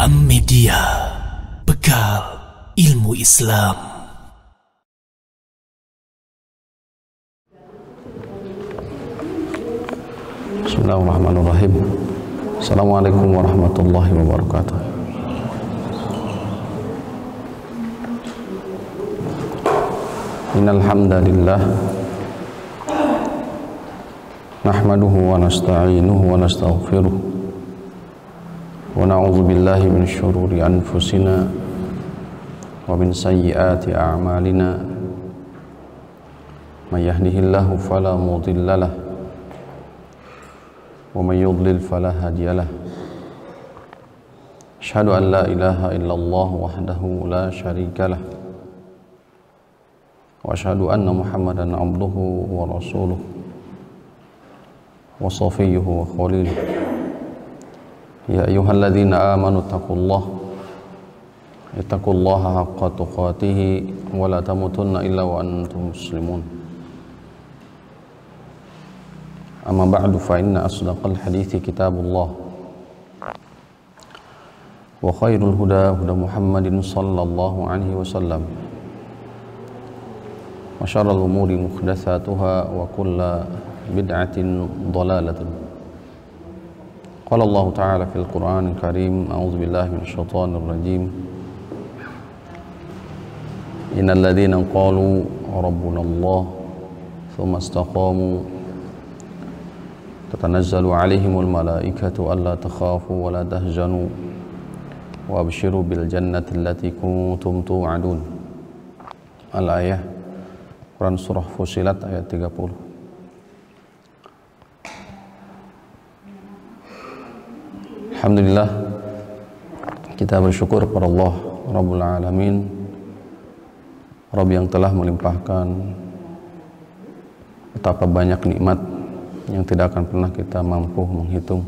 Media, bekal ilmu Islam. Bismillahirrahmanirrahim. Assalamualaikum warahmatullahi wabarakatuh. Innal hamdalillah nahmaduhu wa nasta'inuhu wa nastaghfiruh wa na'udzu billahi min syururi anfusina wa min sayyiati a'malina may yahdihillahu fala mudilla lahu wa may yudlil fala hadiya lahu. Asyhadu an la ilaha illallah wahdahu la syarika lah wa asyhadu anna Muhammadan abduhu wa rasuluh wa safiyyuhu wa khaliluh. Ya ayyuhalladzina amanu ittaqullaha haqqa tuqatih wa la tamutunna illa wa antum muslimun. Amma ba'du fa inna asdaqal hadithi kitabullah wa khairul huda Muhammadin sallallahu alaihi wasallam wa syarrul umuri muhdatsatuha wa kullu bid'atin dhalalatin. Qala Allah Ta'ala fil Qur'anil Karim, a'udzu billahi minasyaitonir rajim. Innal ladzina qalu rabbuna Allah tsumma istaqamu tatanazzalu 'alaihimul malaikatu alla takhafu wa la tahzanu wa abshiru bil jannati allati kuntum tu'adun. Al-ayah, Quran surah Fussilat ayat 30. Alhamdulillah, kita bersyukur kepada Allah Rabbul Alamin, Rabb yang telah melimpahkan betapa banyak nikmat yang tidak akan pernah kita mampu menghitung.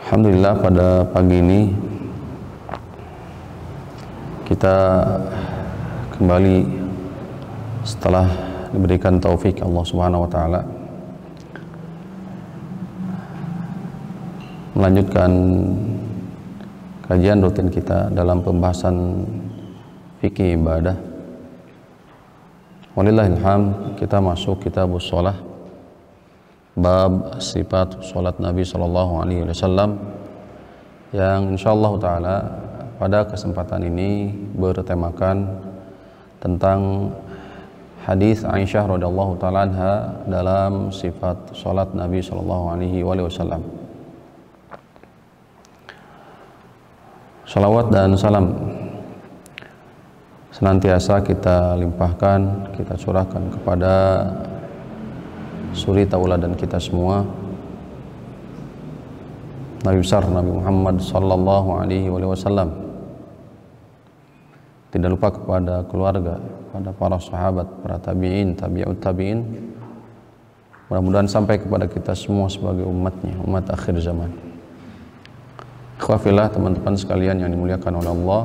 Alhamdulillah, pada pagi ini kita kembali setelah diberikan taufik Allah Subhanahu wa taala melanjutkan kajian rutin kita dalam pembahasan fikih ibadah. Walillahil hamd, kita masuk kitabus shalah, bab sifat salat Nabi sallallahu alaihi wasallam, yang insyaallah taala pada kesempatan ini bertemakan tentang hadis Aisyah radhiyallahu taala anha dalam sifat salat Nabi sallallahu alaihi wasallam. Salawat dan salam senantiasa kita limpahkan, kita curahkan kepada suri tauladan kita semua, Nabi besar Nabi Muhammad sallallahu alaihi wasallam. Tidak lupa kepada keluarga, kepada para sahabat, para tabi'in, tabi'ut tabi'in. Mudah-mudahan sampai kepada kita semua sebagai umatnya, umat akhir zaman. Ikhwafillah, teman-teman sekalian yang dimuliakan oleh Allah,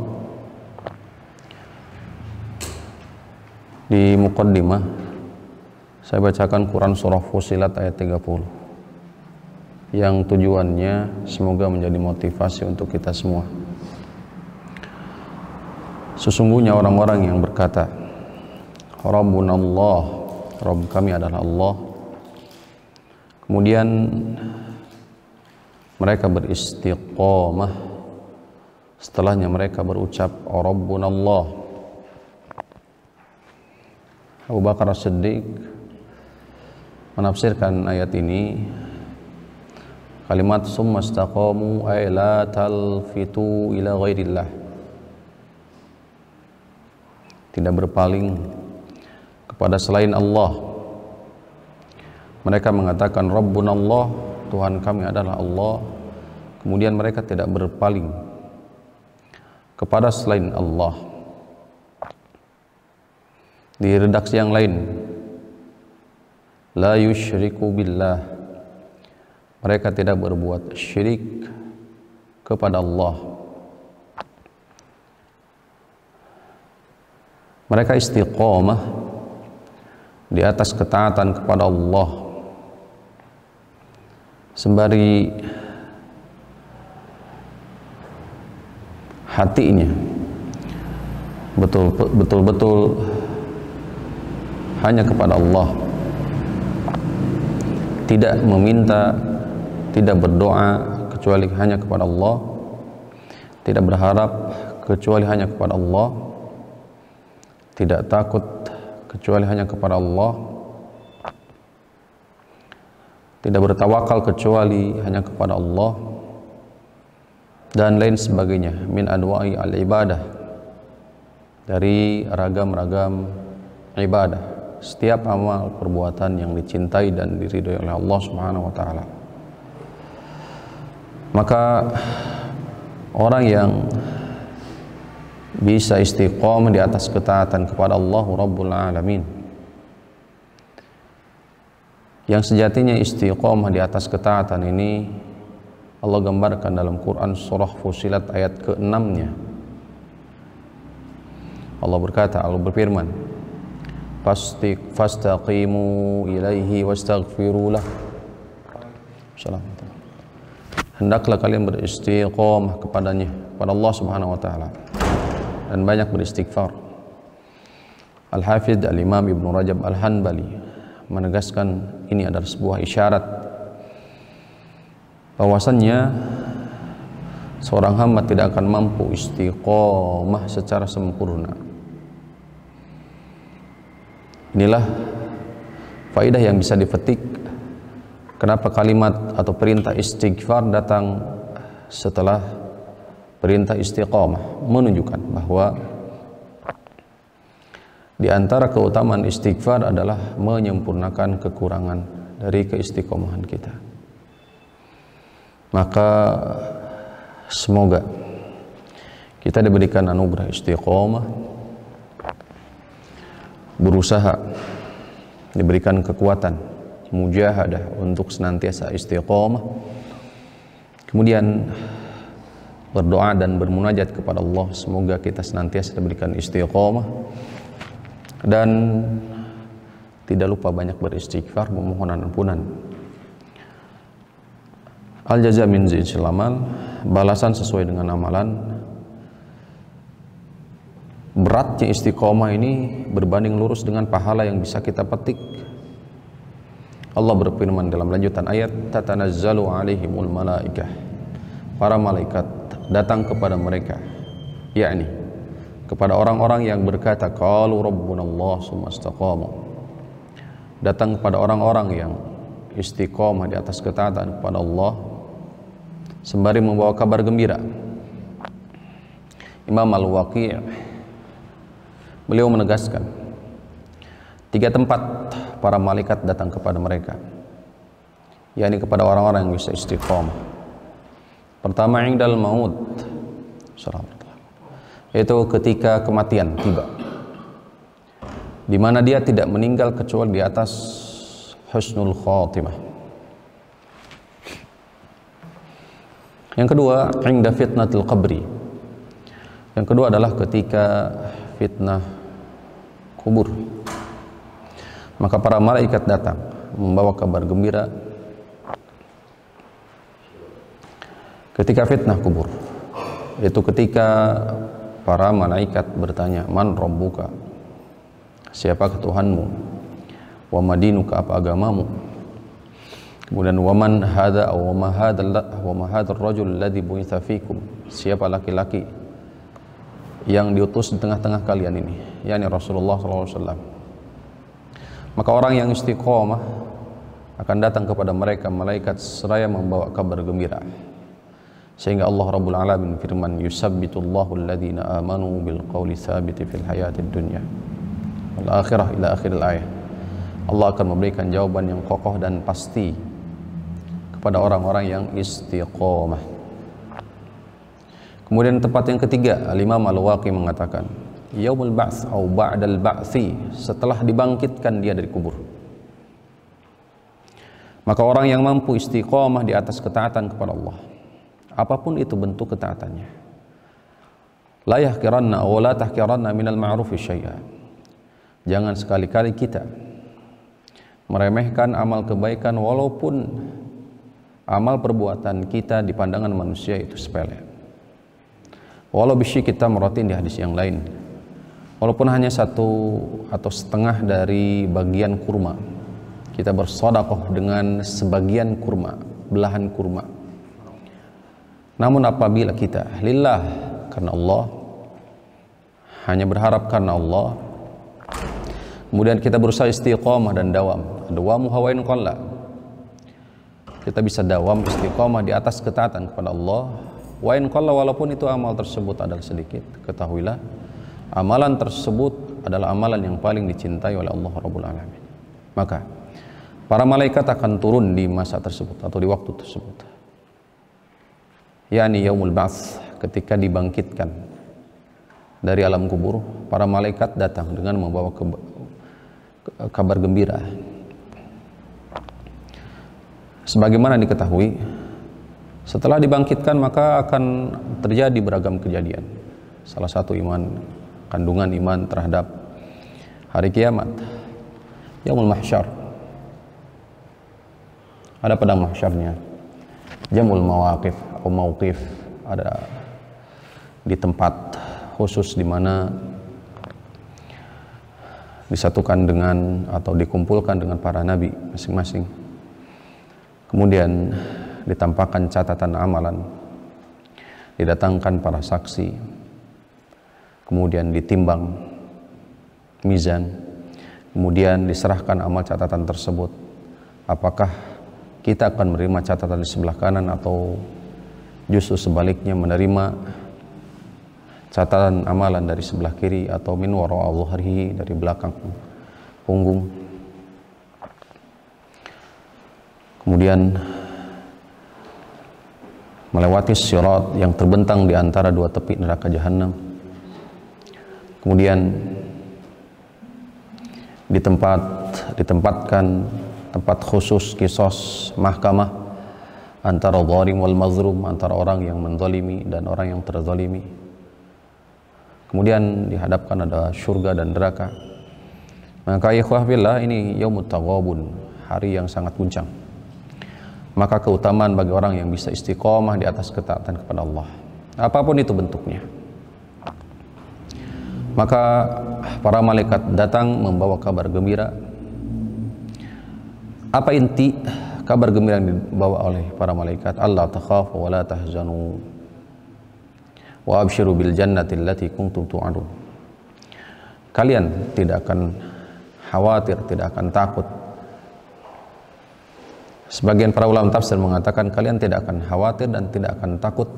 di muqaddimah saya bacakan Quran surah Fussilat ayat 30 yang tujuannya semoga menjadi motivasi untuk kita semua. Sesungguhnya orang-orang yang berkata Rabbuna Allah, Rabb kami adalah Allah, kemudian mereka beristiqamah, setelahnya mereka berucap Rabbuna Allah. Abu Bakar As-Siddiq menafsirkan ayat ini, kalimat summa istaqamu ay la talfitu ila ghairillah, tidak berpaling kepada selain Allah. Mereka mengatakan Rabbuna Allah, Tuhan kami adalah Allah, kemudian mereka tidak berpaling kepada selain Allah. Di redaksi yang lain, la yusyriku billah, mereka tidak berbuat syirik kepada Allah. Mereka istiqamah di atas ketaatan kepada Allah sembari hatinya betul-betul hanya kepada Allah, tidak meminta, tidak berdoa kecuali hanya kepada Allah, tidak berharap kecuali hanya kepada Allah, tidak takut kecuali hanya kepada Allah, tidak bertawakal kecuali hanya kepada Allah, dan lain sebagainya min anwa'i al-ibadah, dari ragam-ragam ibadah, setiap amal perbuatan yang dicintai dan diridhai oleh Allah Subhanahu wa taala. Maka orang yang bisa istiqomah di atas ketaatan kepada Allah Rabbul Alamin, yang sejatinya istiqomah di atas ketaatan ini Allah gambarkan dalam Quran surah Fussilat ayat ke-6-nya. Allah berkata, Allah berfirman, fastaqimu ilaihi wastaghfirulah. Hendaklah kalian beristiqomah kepadanya, kepada Allah Subhanahu wa taala, dan banyak beristighfar. Al-Hafidz Al-Imam Ibnu Rajab Al-Hanbali menegaskan ini adalah sebuah isyarat bahwasannya seorang hamba tidak akan mampu istiqomah secara sempurna. Inilah faidah yang bisa dipetik kenapa kalimat atau perintah istighfar datang setelah perintah istiqomah, menunjukkan bahwa di antara keutamaan istighfar adalah menyempurnakan kekurangan dari keistiqomahan kita. Maka semoga kita diberikan anugerah istiqomah, berusaha, diberikan kekuatan mujahadah untuk senantiasa istiqomah, kemudian berdoa dan bermunajat kepada Allah, semoga kita senantiasa diberikan istiqomah, dan tidak lupa banyak beristighfar, memohon ampunan. Al jaza min jinsil amal, balasan sesuai dengan amalan. Beratnya istiqomah ini berbanding lurus dengan pahala yang bisa kita petik. Allah berfirman dalam lanjutan ayat, tatanazzalu alaihimul malaikah, para malaikat datang kepada mereka, yakni kepada orang-orang yang berkata qalu rabbunallah tsumma istaqamu, datang kepada orang-orang yang istiqomah di atas ketaatan kepada Allah sembari membawa kabar gembira. Imam Al-Waqi' beliau menegaskan 3 tempat para malaikat datang kepada mereka, yakni kepada orang-orang yang bisa istiqomah. Pertama, indal maut, yaitu ketika kematian tiba, di mana dia tidak meninggal kecuali di atas husnul khatimah. Yang kedua, inda fitnatul qabri, yang kedua adalah ketika fitnah kubur. Maka para malaikat datang membawa kabar gembira ketika fitnah kubur, yaitu ketika para malaikat bertanya, man rabbuka, siapakah Tuhanmu, wa madinuka, apa agamamu, kemudian waman hadza wa ma hadzal rajul alladzi bu'itsa fikum, siapa laki-laki yang diutus di tengah-tengah kalian ini, yakni Rasulullah SAW. Maka orang yang istiqomah akan datang kepada mereka malaikat seraya membawa kabar gembira, sehingga Allah Rabbul Alamin firman, yusabbitullahu alladhina amanu bil qawli tsabiti fil hayatid dunya wal akhirah, ila akhiril ayat. Allah akan memberikan jawaban yang kokoh dan pasti kepada orang-orang yang istiqomah. Kemudian tempat yang ketiga, Al-Imam Al-Waqi mengatakan, yaumul ba'ts atau ba'dal ba'tsi, setelah dibangkitkan dia dari kubur. Maka orang yang mampu istiqomah di atas ketaatan kepada Allah, apapun itu bentuk ketaatannya, la yahqiranna wa la tahqiranna minal ma'rufi syai'a, jangan sekali-kali kita meremehkan amal kebaikan walaupun amal perbuatan kita di pandangan manusia itu sepele. Walau bisyik kita merotin di hadis yang lain, walaupun hanya 1 atau setengah dari bagian kurma, kita bersedekah dengan sebagian kurma, belahan kurma. Namun apabila kita lillah, karena Allah, hanya berharap karena Allah, kemudian kita berusaha istiqamah dan dawamu hawain qalla, kita bisa dawam istiqamah di atas ketaatan kepada Allah, wa in qalla, walaupun itu amal tersebut adalah sedikit, ketahuilah amalan tersebut adalah amalan yang paling dicintai oleh Allah Rabbul Alamin. Maka para malaikat akan turun di masa tersebut atau di waktu tersebut, yakni yaumul ba'ts, ketika dibangkitkan dari alam kubur. Para malaikat datang dengan membawa kabar gembira. Sebagaimana diketahui, setelah dibangkitkan maka akan terjadi beragam kejadian. Salah satu kandungan iman terhadap hari kiamat, yaumul mahsyar. Ada padang mahsyarnya, jamul mawaqif atau mauqif, ada di tempat khusus di mana disatukan dengan atau dikumpulkan dengan para nabi masing-masing. Kemudian ditampakkan catatan amalan, didatangkan para saksi, kemudian ditimbang mizan, kemudian diserahkan amal catatan tersebut. Apakah kita akan menerima catatan di sebelah kanan atau justru sebaliknya menerima catatan amalan dari sebelah kiri, atau min wara'a dhuhrihi, dari belakang punggung. Kemudian melewati sirat yang terbentang di antara 2 tepi neraka jahanam. Kemudian ditempatkan tempat khusus kisos, mahkamah antara zalim wal mazlum, antara orang yang menzalimi dan orang yang terzalimi. Kemudian dihadapkan ada surga dan neraka. Maka ikhwah billah, ini yaumut taghabun, hari yang sangat guncang. Maka keutamaan bagi orang yang bisa istiqomah di atas ketaatan kepada Allah, apapun itu bentuknya. Maka para malaikat datang membawa kabar gembira. Apa inti kabar gembira yang dibawa oleh para malaikat? Allah takhafu wa la tahzanu wa abshiru bil jannati allati kuntum tu'adun. Kalian tidak akan khawatir, tidak akan takut. Sebagian para ulama tafsir mengatakan kalian tidak akan khawatir dan tidak akan takut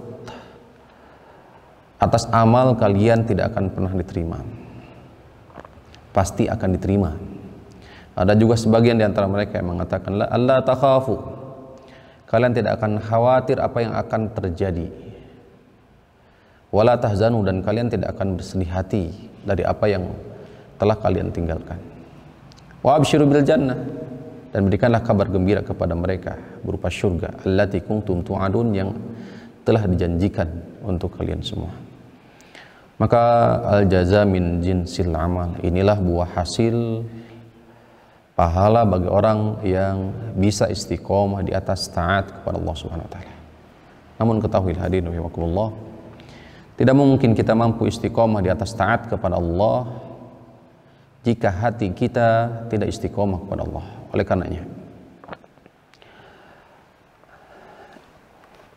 atas amal kalian tidak akan pernah diterima. Pasti akan diterima. Ada juga sebagian di antara mereka yang mengatakan la alla takhafu, kalian tidak akan khawatir apa yang akan terjadi. Wala tahzanu, dan kalian tidak akan bersedih hati dari apa yang telah kalian tinggalkan. Wa absyiru bil jannah, dan berikanlah kabar gembira kepada mereka berupa syurga allati kuntum tu'adun, yang telah dijanjikan untuk kalian semua. Maka al jaza min jinsil amal, inilah buah hasil pahala bagi orang yang bisa istiqomah di atas taat kepada Allah Subhanahu wa taala. Namun ketahui hadirin rahimakumullah, tidak mungkin kita mampu istiqomah di atas taat kepada Allah jika hati kita tidak istiqomah kepada Allah. Oleh karenanya,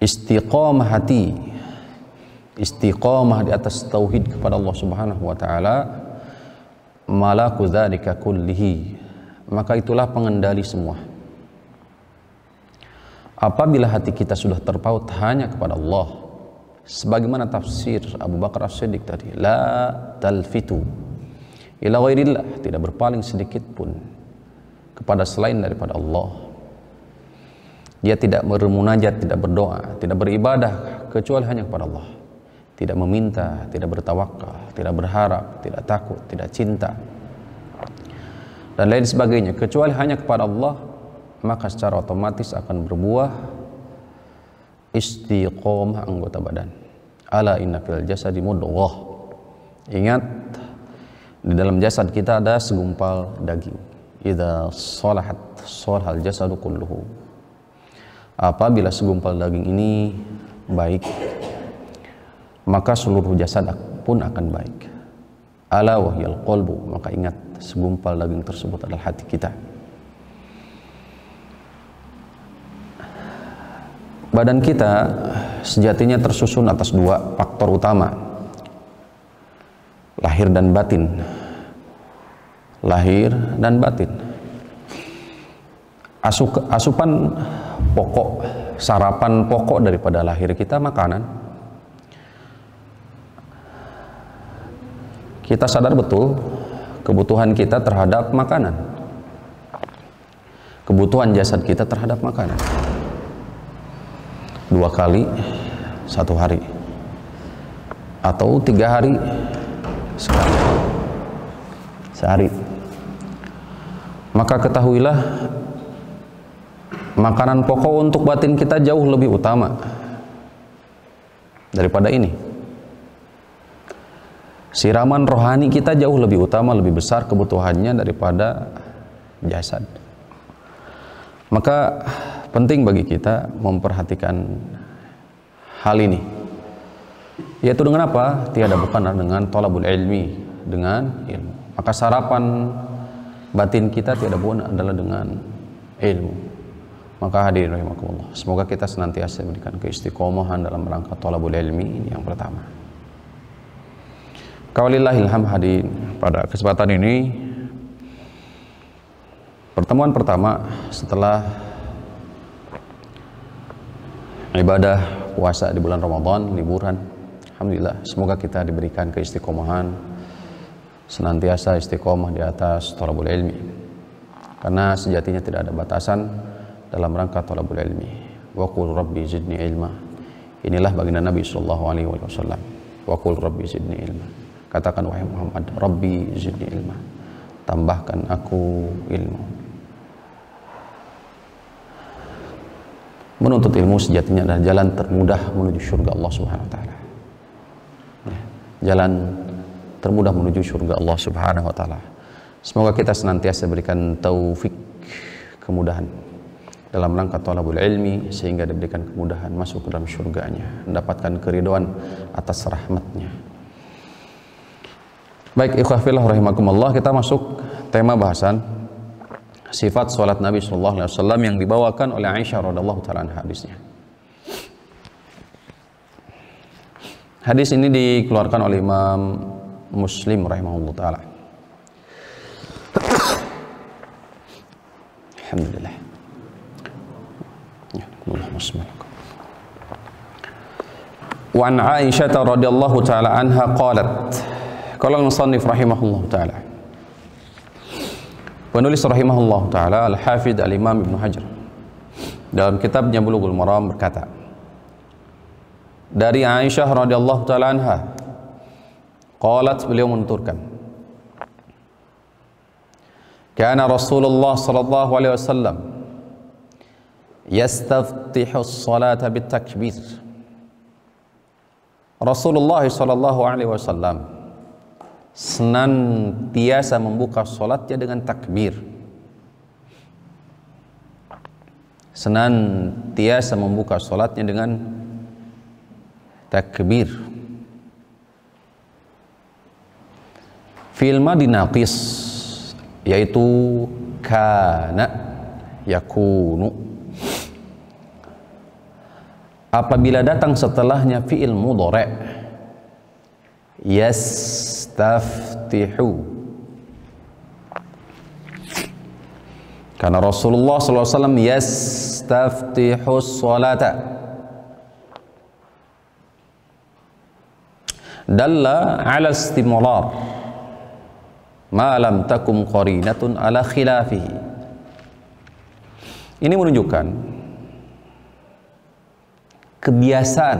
istiqomah hati, istiqomah di atas tauhid kepada Allah Subhanahu wa taala, malaku dzalika kullihi, maka itulah pengendali semua. Apabila hati kita sudah terpaut hanya kepada Allah, sebagaimana tafsir Abu Bakar As-Siddiq tadi, la talfitu ila ghairillah, tidak berpaling sedikit pun kepada selain daripada Allah. Dia tidak bermunajat, tidak berdoa, tidak beribadah kecuali hanya kepada Allah. Tidak meminta, tidak bertawakal, tidak berharap, tidak takut, tidak cinta, dan lain sebagainya kecuali hanya kepada Allah, maka secara otomatis akan berbuah istiqomah anggota badan. Ala inna fil jasadi mudghah. Ingat, di dalam jasad kita ada segumpal daging. Idza salahat salahal jasadu kulluhu Apabila segumpal daging ini baik, maka seluruh jasad pun akan baik. Ala wahyal qalbu, maka ingat segumpal daging tersebut adalah hati kita. Badan kita sejatinya tersusun atas dua faktor utama, lahir dan batin. Lahir dan batin. Asupan pokok, sarapan pokok daripada lahir kita makanan. Kita sadar betul kebutuhan kita terhadap makanan. Kebutuhan jasad kita terhadap makanan. 2 kali 1 hari atau 3 hari sekali sehari. Maka ketahuilah makanan pokok untuk batin kita jauh lebih utama daripada ini. Siraman rohani kita jauh lebih utama, lebih besar kebutuhannya daripada jasad. Maka penting bagi kita memperhatikan hal ini, yaitu dengan apa? Tiada bukan dengan thalabul ilmi, dengan ilmu. Maka sarapan batin kita tiada bukan adalah dengan ilmu. Maka hadirin rahimakumullah, semoga kita senantiasa diberikan keistiqomahan dalam rangka thalabul ilmi. Ini yang pertama. Walillahil hamd. Hadirin, pada kesempatan ini, pertemuan pertama setelah ibadah puasa di bulan Ramadan, liburan, alhamdulillah, semoga kita diberikan keistiqomahan, senantiasa istiqomah di atas thalabul ilmi, karena sejatinya tidak ada batasan dalam rangka thalabul ilmi. Wa qul rabbi zidni ilma, inilah baginda Nabi SAW. Wa qul rabbi zidni ilma, katakan wahai Muhammad, rabbi zidni ilma, tambahkan aku ilmu. Menuntut ilmu sejatinya adalah jalan termudah menuju surga Allah Subhanahu wa taala. Jalan termudah menuju surga Allah Subhanahu wa taala. Semoga kita senantiasa berikan taufik, kemudahan dalam rangka thalabul ilmi, sehingga diberikan kemudahan masuk ke dalam surganya, mendapatkan keridhaan atas rahmatnya. Baik, ikhwah fillah rahimakumullah, kita masuk tema bahasan sifat salat Nabi sallallahu alaihi wasallam yang dibawakan oleh Aisyah radhiyallahu taala anha hadisnya. Hadis ini dikeluarkan oleh Imam Muslim rahimahullah taala. Alhamdulillah. Ya, bismillah. Wa an Aisyah radhiyallahu taala anha qalat, qala al-musannif rahimahullah taala. Penulis rahimahullah ta'ala Al-Hafidh Al-Imam Ibn Hajar dalam kitabnya Bulughul Maram berkata, dari Aisyah radhiyallahu ta'ala anha qalat, beliau menuturkan, kana Rasulullah sallallahu alaihi wasallam yastaftihu as-salata bit-takbir. Rasulullah sallallahu alaihi wasallam senantiasa membuka salatnya dengan takbir. Senantiasa membuka salatnya dengan takbir. Fil madi naqis, yaitu kana, yakunu. Apabila datang setelahnya fi'il mudhari', yastaftihu. Karena Rasulullah SAW yastaftihu sholata, dalla ala istimrar ma lam takum qarinatun ala khilafihi. Ini menunjukkan kebiasaan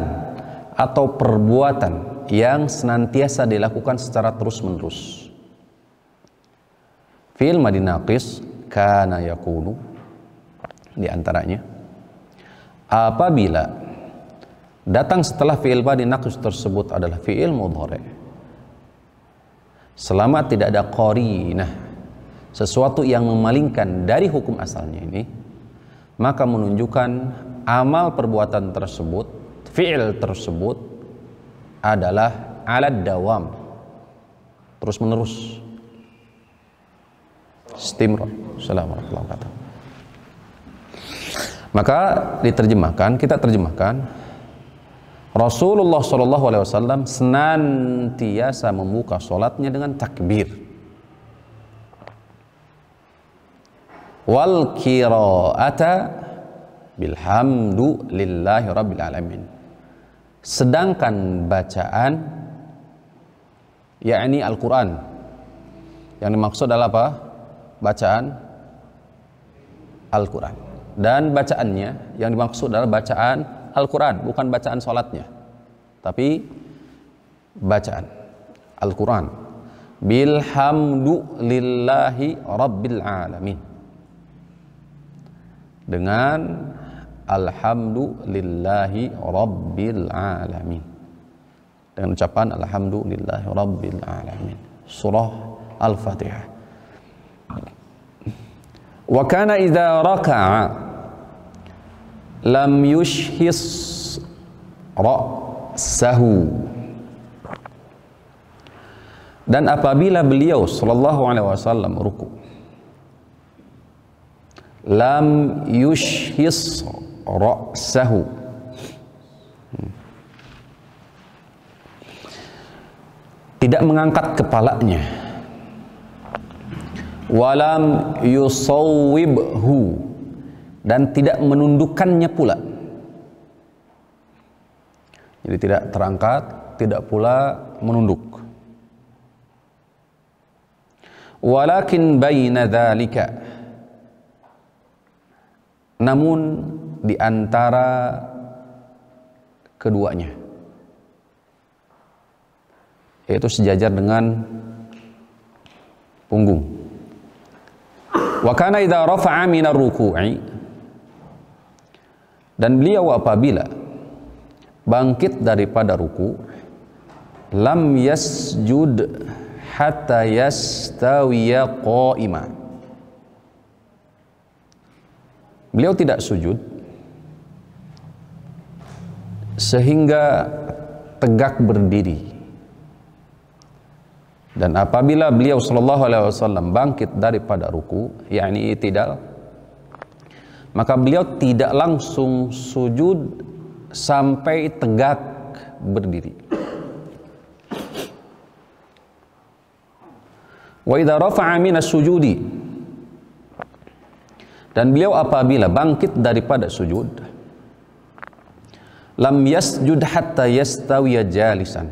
atau perbuatan yang senantiasa dilakukan secara terus-menerus. Fi'il madi naqis kana yakunu, di antaranya apabila datang setelah fi'il madi naqis tersebut adalah fi'il mudhari', selama tidak ada qarinah, sesuatu yang memalingkan dari hukum asalnya ini, maka menunjukkan amal perbuatan tersebut, fi'il tersebut adalah alad dawam, terus menerus, istimrar. Assalamualaikum warahmatullahi wabarakatuh. Maka diterjemahkan, kita terjemahkan, Rasulullah SAW senantiasa membuka sholatnya dengan takbir, wal qira'ata bilhamdu lillahi rabbil alamin. Sedangkan bacaan, yakni Al-Quran, yang dimaksud adalah apa? Bacaan Al-Quran. Dan bacaannya yang dimaksud adalah bacaan Al-Quran, bukan bacaan sholatnya, tapi bacaan Al-Quran. Bilhamdu lillahi rabbil alamin, dengan alhamdulillahi rabbil alamin, dengan ucapan alhamdulillahi rabbil alamin. Surah Al-Fatihah. Wa kana idza raka'a lam yushhis ra'sahu. Dan apabila beliau sallallahu alaihi wasallam ruku, lam yushhis ra'sahu, tidak mengangkat kepalanya, walam yusawwibhu, dan tidak menundukkannya pula. Jadi tidak terangkat, tidak pula menunduk. Walakin baina dzalika, namun di antara keduanya, yaitu sejajar dengan punggung. Wa kana idza rafa'a minar ruku'i, dan beliau apabila bangkit daripada ruku, lam yasjud hatta yastawiya qa'ima, beliau tidak sujud sehingga tegak berdiri. Dan apabila beliau sallallahu alaihi wasallam bangkit daripada ruku, yakni i'tidal, maka beliau tidak langsung sujud sampai tegak berdiri. Wa idza rafa'a minas sujudi, dan beliau apabila bangkit daripada sujud, lam yasjud hatta yastawiya jalisan,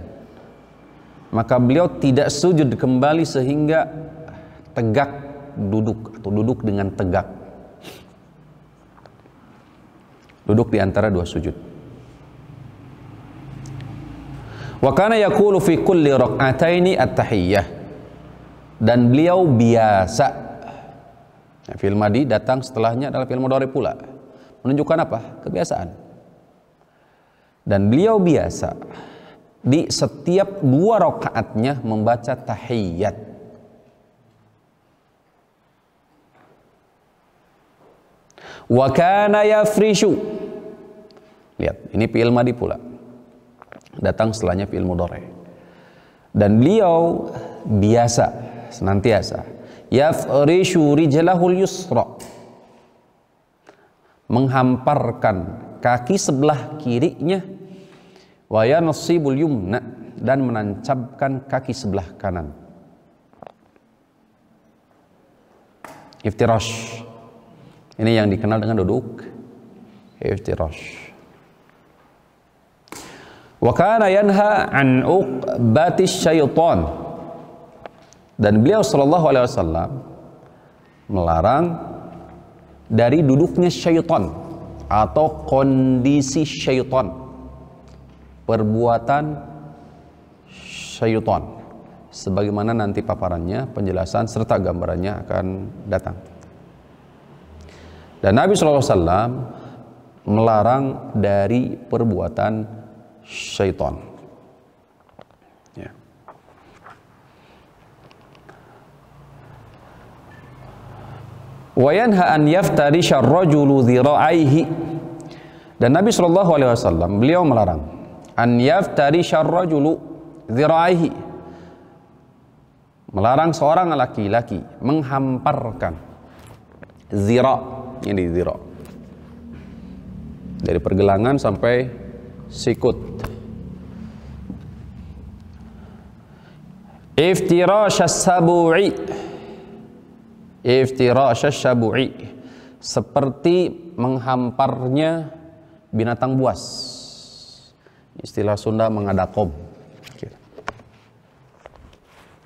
maka beliau tidak sujud kembali sehingga tegak duduk, atau duduk dengan tegak, duduk di antara dua sujud. Wa kana yaqulu fi kulli rak'ataini at-tahiyyah, dan beliau biasa, fi'il madi datang setelahnya adalah fi'il mudhari pula, menunjukkan apa? Kebiasaan. Dan beliau biasa di setiap dua rakaatnya membaca tahiyyat. Wa kana yafrishu, lihat ini fi'il madi pula, datang setelahnya fi'il mudhari. Dan beliau biasa, senantiasa, yafrishu rijlahul yusra, menghamparkan kaki sebelah kirinya, wa yansibul yumna, dan menancapkan kaki sebelah kanan. Iftirash, ini yang dikenal dengan duduk iftirash. Wa kana yanha an uqbatis syaitan, dan beliau sallallahu alaihi wasallam melarang dari duduknya syaitan atau kondisi syaitan, perbuatan syaitan, sebagaimana nanti paparannya, penjelasan serta gambarannya akan datang. Dan Nabi SAW melarang dari perbuatan syaitan, ya. Wa yanha an yaftarisha ar-rajulu dhira'aihi, Dan Nabi SAW beliau melarang an yaftari syarrajulu dzira'ihi, melarang seorang laki-laki menghamparkan zira, ini zira dari pergelangan sampai sikut. Iftirasyas sabu'i, iftirasyas sabu'i, seperti menghamparnya binatang buas. Istilah Sunda mengadakom.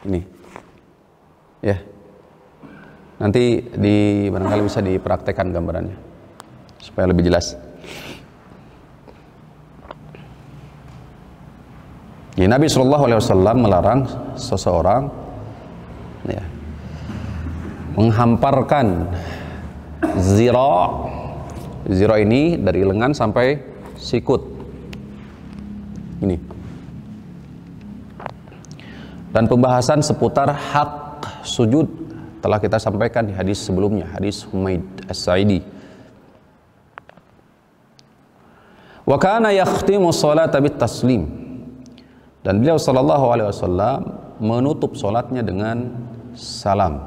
Ini. Ya. Nanti barangkali bisa dipraktekkan gambarannya supaya lebih jelas. Ya, Nabi SAW melarang seseorang ya, menghamparkan zira. Zira ini dari lengan sampai sikut. Ini. Dan pembahasan seputar hak sujud telah kita sampaikan di hadis sebelumnya, hadis Humaid As-Sa'idi. Wa kana yakhtimu sholata bit taslim. Dan beliau sallallahu alaihi wasallam menutup salatnya dengan salam.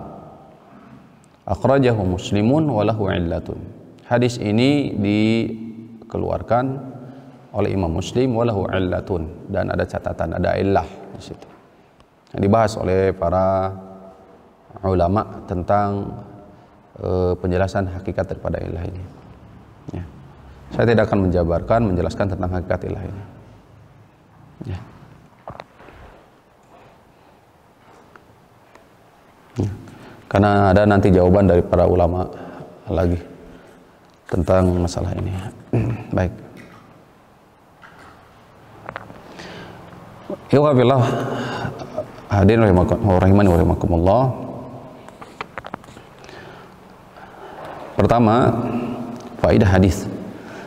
Akhrajahu Muslimun wa lahu illatun. Hadis ini dikeluarkan oleh Imam Muslim walahu illatun, dan ada catatan, ada illah di situ. Yang dibahas oleh para ulama tentang penjelasan hakikat daripada illah ini. Ya. Saya tidak akan menjelaskan tentang hakikat illah ini. Ya. Ya. Karena ada nanti jawaban dari para ulama lagi tentang masalah ini. Baik. Ikhwafillah, hadirin rahimani wa rahimakumullah. Pertama, faedah hadis.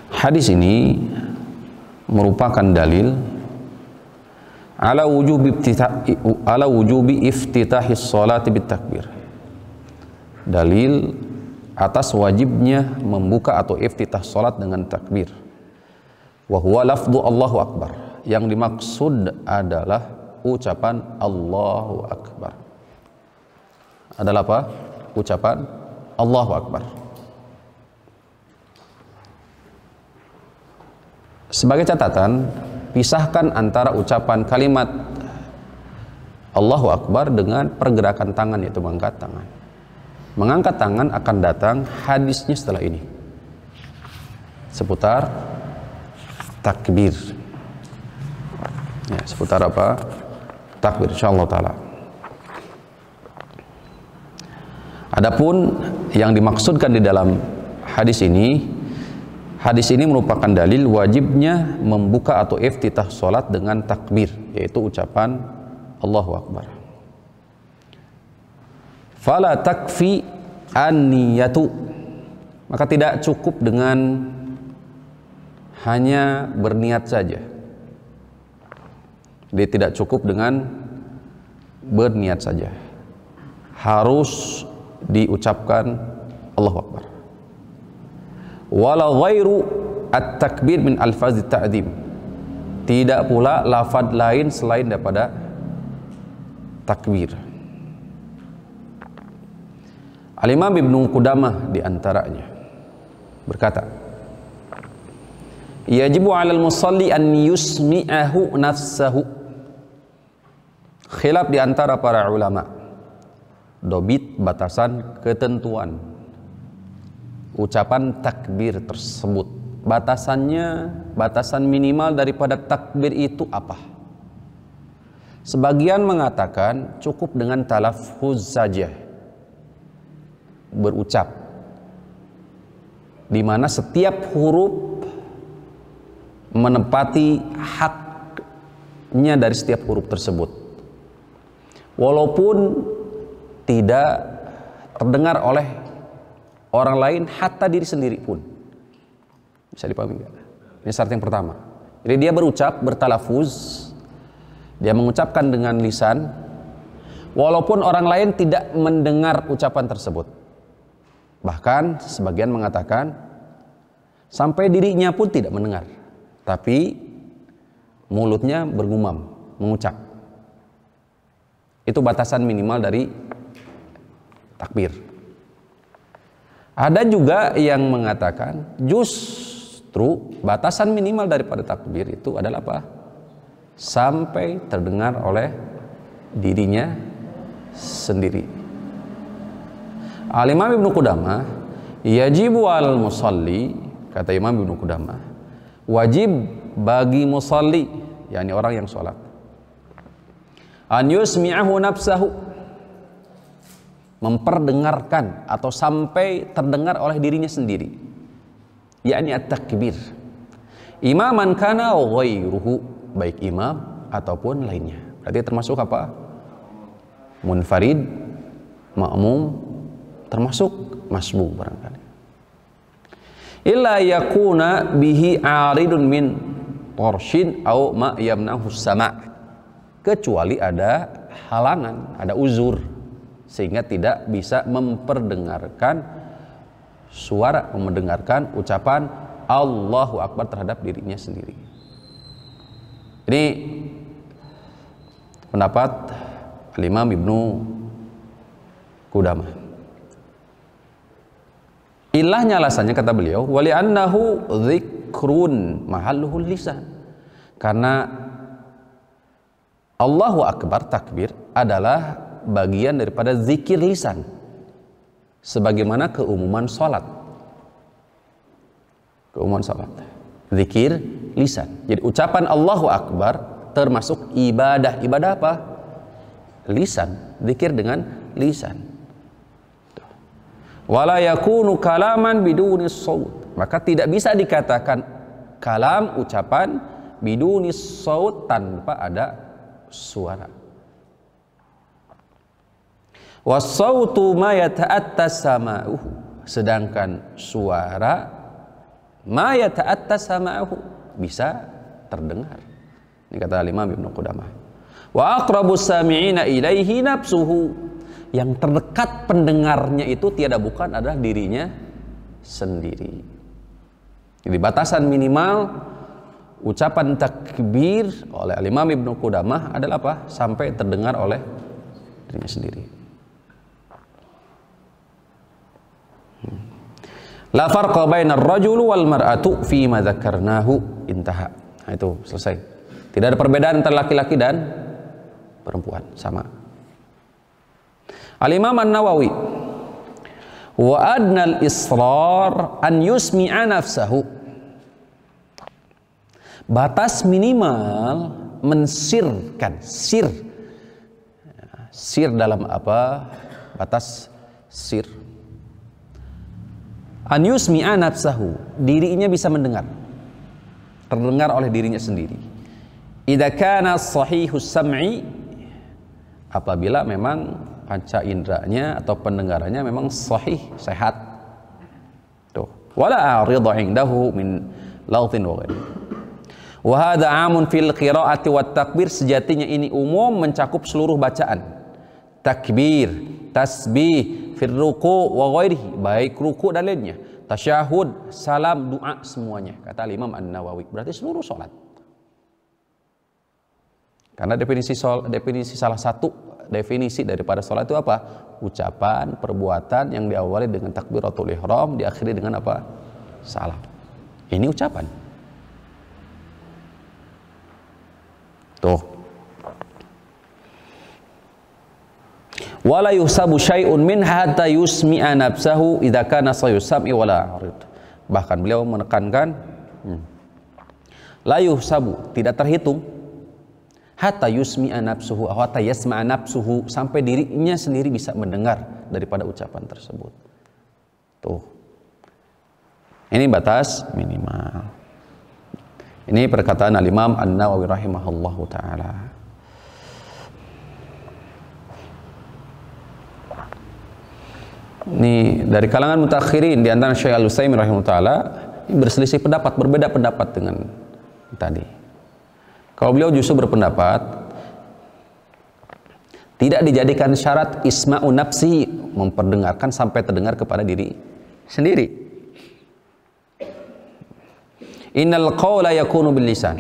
Hadis ini merupakan dalil ala wujubi iftitahis sholati bit takbir. Dalil atas wajibnya membuka atau iftitah salat dengan takbir. Wa huwa lafdhu Allahu Akbar. Yang dimaksud adalah ucapan Allahu Akbar. Adalah apa? Ucapan Allahu Akbar. Sebagai catatan, pisahkan antara ucapan kalimat Allahu Akbar dengan pergerakan tangan, yaitu mengangkat tangan. Mengangkat tangan akan datang hadisnya setelah ini seputar takbir. Ya, seputar apa? Takbir, insyaallah taala. Adapun yang dimaksudkan di dalam hadis ini merupakan dalil wajibnya membuka atau iftitah salat dengan takbir, yaitu ucapan Allahu Akbar. Fala takfi an-niyatu, maka tidak cukup dengan hanya berniat saja. Dia tidak cukup dengan berniat saja, harus diucapkan Allahu Akbar. Wala ghairu at-takbir min alfazit ta'zim, tidak pula lafaz lain selain daripada takbir. Al-Imam Ibnu Qudamah diantaranya berkata, yajibu 'alal musalli an yusmi'ahu nafsahu. Khilaf diantara para ulama, dobit, batasan, ketentuan ucapan takbir tersebut. Batasan minimal daripada takbir itu apa? Sebagian mengatakan cukup dengan talaffuz saja, berucap, di mana setiap huruf menempati haknya dari setiap huruf tersebut, walaupun tidak terdengar oleh orang lain, hatta diri sendiri pun. Bisa dipahami nggak? Ini syarat yang pertama. Jadi dia berucap, bertalafuz, dia mengucapkan dengan lisan, walaupun orang lain tidak mendengar ucapan tersebut. Bahkan sebagian mengatakan Sampai dirinya pun tidak mendengar, tapi mulutnya bergumam, mengucap. Itu batasan minimal dari takbir. Ada juga yang mengatakan justru batasan minimal daripada takbir itu adalah apa? Sampai terdengar oleh dirinya sendiri. Al-Imam Ibnu Qudamah, yajibu al musalli, kata Imam Ibnu Qudamah, wajib bagi musalli, yakni orang yang sholat, an yusmi'ahu nafsahu, memperdengarkan atau sampai terdengar oleh dirinya sendiri, yakni at-takbir, imaman kana ghairuhu, baik imam ataupun lainnya. Berarti termasuk apa? Munfarid, makmum, termasuk masbuk barangkali. Illa yakuna bihi aridun min torshin au ma yamnahu sama', kecuali ada halangan, ada uzur sehingga tidak bisa memperdengarkan suara, mendengarkan ucapan Allahu Akbar terhadap dirinya sendiri. Ini pendapat Imam Ibnu Qudamah. Ilahnya, alasannya kata beliau, wali annahu dzikrun mahalluhul lisan, karena Allahu Akbar, takbir adalah bagian daripada zikir lisan, sebagaimana keumuman salat. Keumuman salat, zikir lisan. Jadi ucapan Allahu Akbar termasuk ibadah. Ibadah apa? Lisan, zikir dengan lisan. Wala yakunu kalaman biduni shaut, maka tidak bisa dikatakan kalam, ucapan, biduni shaut, tanpa ada suara. Was-sautu ma yata'attas sama'uhu, sedangkan suara ma yata'attas sama'uhu, bisa terdengar. Ini kata Imam Ibnu Qudamah. Wa aqrabus sami'ina ilaihi nafsuhu, yang terdekat pendengarnya itu tiada bukan adalah dirinya sendiri. Jadi batasan minimal ucapan takbir oleh Imam Ibnu Qudamah adalah apa? Sampai terdengar oleh dirinya sendiri. La farqa bainar rajul wal mar'atu fi ma dzakarnahu, intaha. Nah, itu selesai. Tidak ada perbedaan antara laki-laki dan perempuan, sama. Al-Imam An-Nawawi, wa adnal israr an yusmi'a nafsahu, batas minimal mensirkan, sir dalam apa? Batas sir. An yusmi'a nafsahu, dirinya bisa mendengar, terdengar oleh dirinya sendiri. Idza kana sahihus sam'i, apabila memang panca indranya atau pendengarannya memang sahih, sehat. Tuh. Wala aridha indahu min lawtin wa ghairi. Wa hadha 'amun fil qira'ati wat takbir, sejatinya ini umum mencakup seluruh bacaan. Takbir, tasbih, fil ruku' wa ghairihi, baik ruku' dan lainnya. Tasyahud, salam, doa, semuanya, kata Imam An-Nawawi. Berarti seluruh salat. Karena definisi salah satu definisi daripada salat itu apa? Ucapan, perbuatan yang diawali dengan takbiratul ihram, diakhiri dengan apa? Salam. Ini ucapan. Tuh. Wala yusabu syai'un min hatta yusmi'a nafsahu idza kana sayusami wala arid. Bahkan beliau menekankan la yusabu, tidak terhitung, hatta yusmi'a nafsuhu, hatta yasma'a nafsuhu, sampai dirinya sendiri bisa mendengar daripada ucapan tersebut. Tuh. Ini batas minimal. Ini perkataan Al-Imam An-Nawawi rahimahullahu taala. Ini dari kalangan mutakhirin, di antara Syekh Al-Utsaimin rahimahullahu taala, berselisih pendapat, berbeda pendapat dengan tadi. Kalau beliau justru berpendapat tidak dijadikan syarat isma'u nafsi, memperdengarkan sampai terdengar kepada diri sendiri. Innal qawla yakunu bil lisan.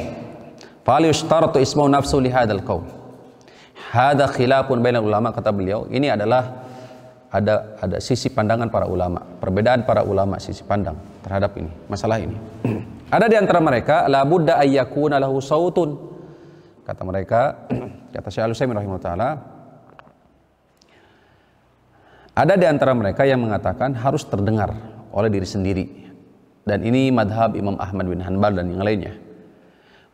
Fal yushtaratu ismu nafsu li hadzal qaul. Hadza khilafun bainal ulama, kata beliau. Ini adalah ada sisi pandangan para ulama, perbedaan para ulama sisi pandang terhadap ini, masalah ini. Ada di antara mereka la budda ayyakuna lahu sautun. Kata mereka, kata Syekh Al-Utsaimin rahimahullah taala, ada di antara mereka yang mengatakan harus terdengar oleh diri sendiri. Dan ini madhab Imam Ahmad bin Hanbal dan yang lainnya.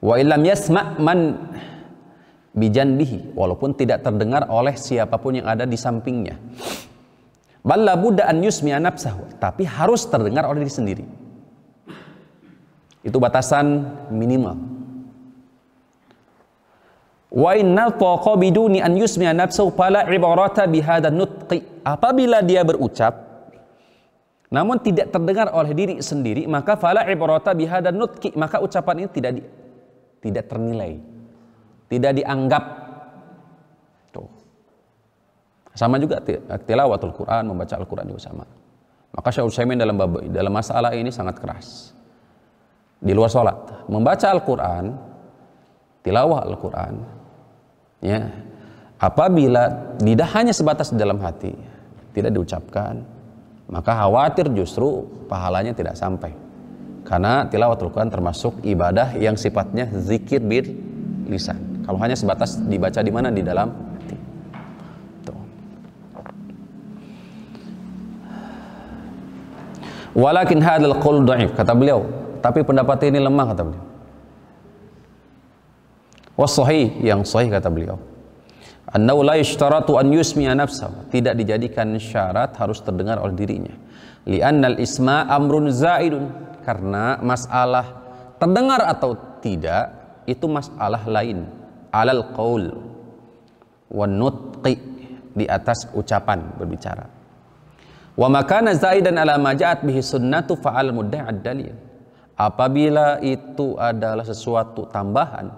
Wa illam yasma' man bijanbihi, walaupun tidak terdengar oleh siapapun yang ada di sampingnya. Bal la budda an yusmi'a nafsahu, tapi harus terdengar oleh diri sendiri. Itu batasan minimal. Wa inna taqa biduni an yusmi'a nafsahu fala ibarata bihadza nutqi. Apabila dia berucap namun tidak terdengar oleh diri sendiri, maka fala ibarata bihadza nutqi, maka ucapan ini tidak ternilai, tidak dianggap. Tuh. Sama juga tilawatul Quran, membaca Al-Quran juga sama. Maka Syekh Utsaimin dalam masalah ini sangat keras. Di luar sholat, membaca Al-Quran, tilawah Al-Quran, ya, apabila tidak hanya sebatas di dalam hati, tidak diucapkan, maka khawatir justru pahalanya tidak sampai. Karena tilawah Al-Quran termasuk ibadah yang sifatnya zikir bil lisan. Kalau hanya sebatas dibaca di mana? Di dalam hati. Tuh. Walakin hadzal qaul dhaif, kata beliau, tapi pendapat ini lemah, kata beliau. Wasahih, yang sahih kata beliau, annahu la yushtaratu an yusmi'a nafsahu, tidak dijadikan syarat harus terdengar oleh dirinya. Li'annal isma' amrun zaidun, karena masalah terdengar atau tidak itu masalah lain. Alal qaul wan nutqi, di atas ucapan berbicara. Wa makana zaidan ala ma ja'at bihi sunnatu fa'al mudda'i ad-dalil. Apabila itu adalah sesuatu tambahan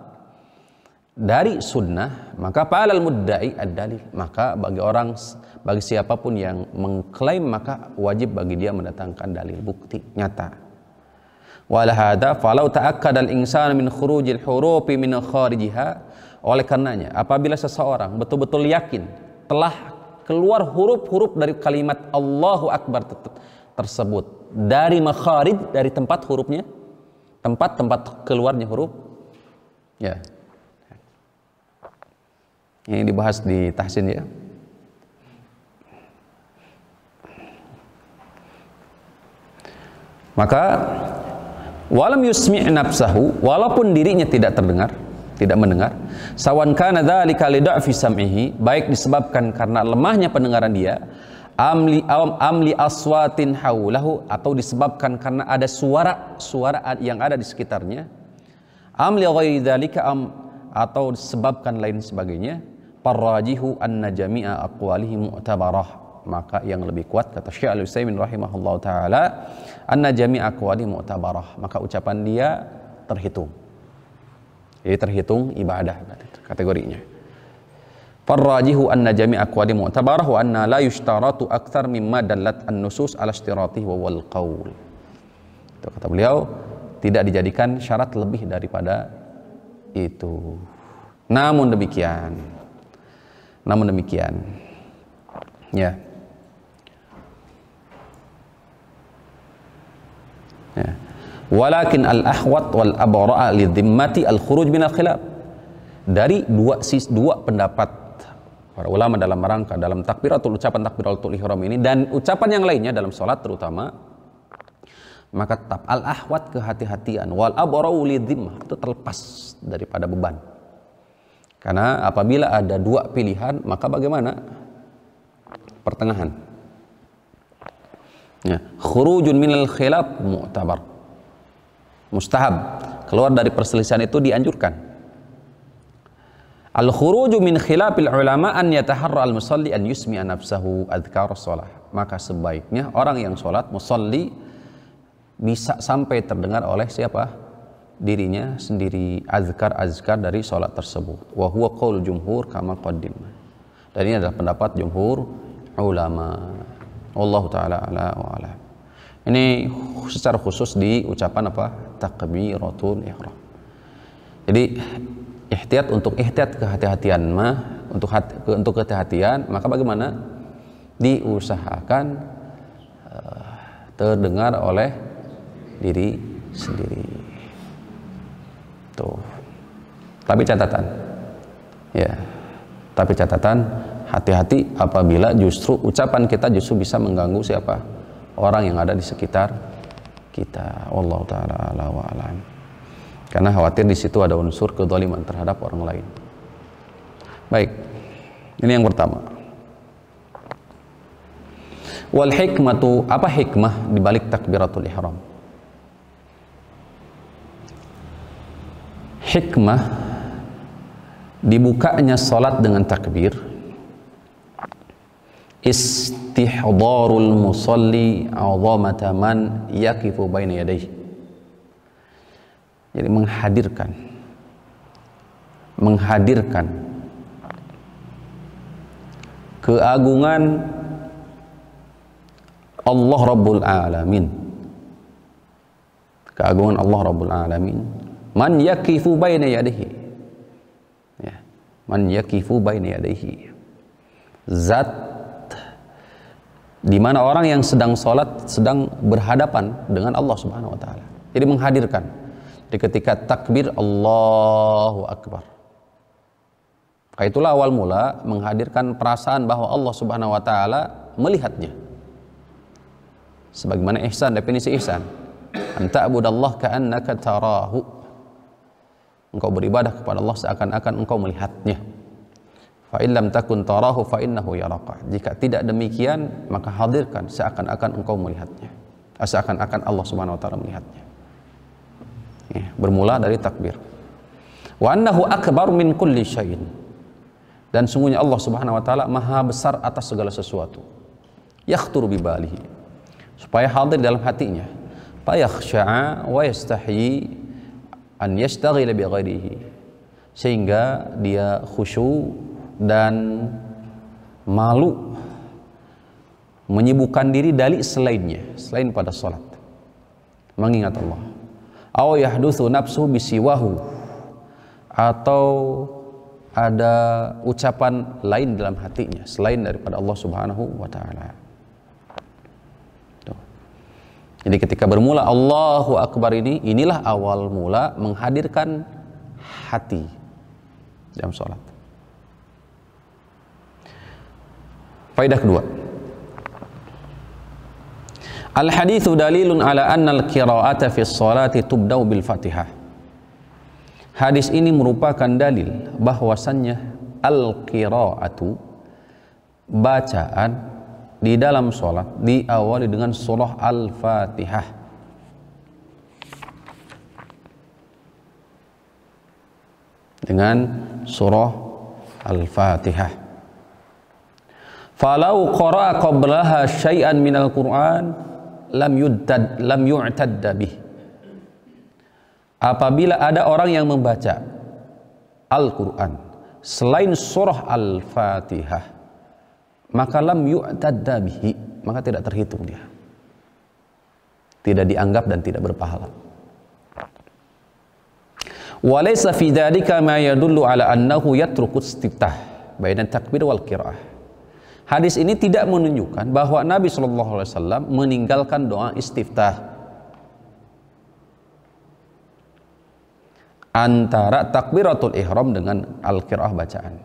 dari sunnah, maka fa'al mudda'i ad-dalil, maka bagi siapapun yang mengklaim, maka wajib bagi dia mendatangkan dalil, bukti nyata. Wala hadza falau ta'akkada al-insanu min khurujil hurufi min kharijiha, oleh karenanya apabila seseorang betul-betul yakin telah keluar huruf-huruf dari kalimat Allahu Akbar tersebut dari makharij, dari tempat hurufnya, tempat keluarnya huruf, ya. Ini dibahas di tahsin, ya. Maka walam yusmi' nafsahu, walaupun dirinya tidak terdengar, tidak mendengar, sawan kana dzalika li dha'fi sam'ihi, baik disebabkan karena lemahnya pendengaran dia, amli aswatin haulahu, atau disebabkan karena ada suara yang ada di sekitarnya, amli ghairi dzalika, atau disebabkan lain sebagainya, parrajihu anna jami'a aqwalihi mu'tabarah, maka yang lebih kuat, kata Syekh Al-Utsaimin rahimahullah taala, anna jami'a aqwalihi mu'tabarah, maka ucapan dia terhitung. Jadi terhitung ibadah kategorinya. Farrajihu anna jami'a aqwali mu'tabarah wa anna la yushtaratu aktsar mimma dallat an-nusus ala ishtiratihi wa wal qaul. Itu kata beliau, tidak dijadikan syarat lebih daripada itu. Namun demikian, ya. Ya. Walakin al-ahwat wal abra'a li dhimmati al-khuruj min al-khilaf. Dari dua pendapat para ulama dalam rangka dalam ucapan takbiratul ihram ini dan ucapan yang lainnya dalam salat terutama, maka tetap al-ahwat, kehati-hatian, wal abra'u li dhimmah, itu terlepas daripada beban. Karena apabila ada dua pilihan, maka bagaimana? Pertengahan. Ya, khurujun minal khilaf mu'tabar, mustahab, keluar dari perselisihan itu dianjurkan. Al-khuruju min khilafil ulama an yataharra al-musalli an yusmi'a nafsahu adhkar shalah, maka sebaiknya orang yang sholat, musalli, bisa sampai terdengar oleh siapa? Dirinya sendiri, azkar dari sholat tersebut. Wa huwa qaul jumhur kama qaddim, dan ini adalah pendapat jumhur ulama. Wallahu ta'ala ala wa ala. Ini secara khusus di ucapan apa? Takbiratul ihram. Jadi ihtiyat kehati-hatian untuk kehati-hatian, maka bagaimana? Diusahakan terdengar oleh diri sendiri. Tuh. Tapi catatan, hati-hati apabila justru ucapan kita justru bisa mengganggu siapa? Orang yang ada di sekitar kita. Wallahu taala ala wa alam. Karena khawatir di situ ada unsur kedzaliman terhadap orang lain. Baik. Ini yang pertama. Wal hikmatu, apa hikmah di balik takbiratul ihram? Hikmah dibukanya salat dengan takbir, istihdarul musalli 'azamata man yaqifu baina yadayhi. Jadi menghadirkan keagungan Allah Rabbul Alamin, keagungan Allah Rabbul Alamin, man yaqifu baina yadayhi, ya, man yaqifu baina yadayhi, zat di mana orang yang sedang sholat sedang berhadapan dengan Allah Subhanahu wa taala. Jadi menghadirkan di ketika takbir Allahu Akbar. Itulah awal mula menghadirkan perasaan bahwa Allah Subhanahu wa taala melihatnya. Sebagaimana ihsan, definisi ihsan, anta'budallah ka'annaka tarahu. Engkau beribadah kepada Allah seakan-akan engkau melihatnya. Fa in lam takun tarahu fa innahu yaraka. Jika tidak demikian, maka hadirkan seakan-akan engkau melihatnya. Seakan-akan Allah Subhanahu wa taala melihatnya. Ya, bermula dari takbir. Wa annahu akbar min kulli syai'in. Dan sungguhnya Allah Subhanahu wa taala maha besar atas segala sesuatu. Yakhturu bi balihi. Supaya hadir dalam hatinya. Fa yakhsha'a wa yastahyi an yastaghila bi ghairihi. Sehingga dia khusyuk dan malu menyibukkan diri dari selainnya, selain pada salat, mengingat Allah. Aw yahdutsu nafsuhu bisiwahu, atau ada ucapan lain dalam hatinya selain daripada Allah Subhanahu wa taala. Jadi ketika bermula Allahu Akbar inilah awal mula menghadirkan hati dalam salat. Faedah kedua, al-haditsu dalilun ala anna al-qira'ata fi sholati tubda'u bil Fatihah. Hadis ini merupakan dalil bahwasannya al-qira'atu, bacaan di dalam sholat diawali dengan surah Al-Fatihah. Dengan surah Al-Fatihah. Falau qara'a qablaha syai'an minal Qur'an lam yu'tadda bih. Apabila ada orang yang membaca Al-Quran selain surah Al-Fatihah, maka lam yu'tadda bihi, maka tidak terhitung dia, tidak dianggap dan tidak berpahala. Wa laysa fi dzalika ma yadullu ala annahu yatruku istiftah baina takbir wal qiraah. Hadis ini tidak menunjukkan bahwa Nabi sallallahu alaihi wasallam meninggalkan doa istiftah antara takbiratul ihram dengan al-qiraah, bacaan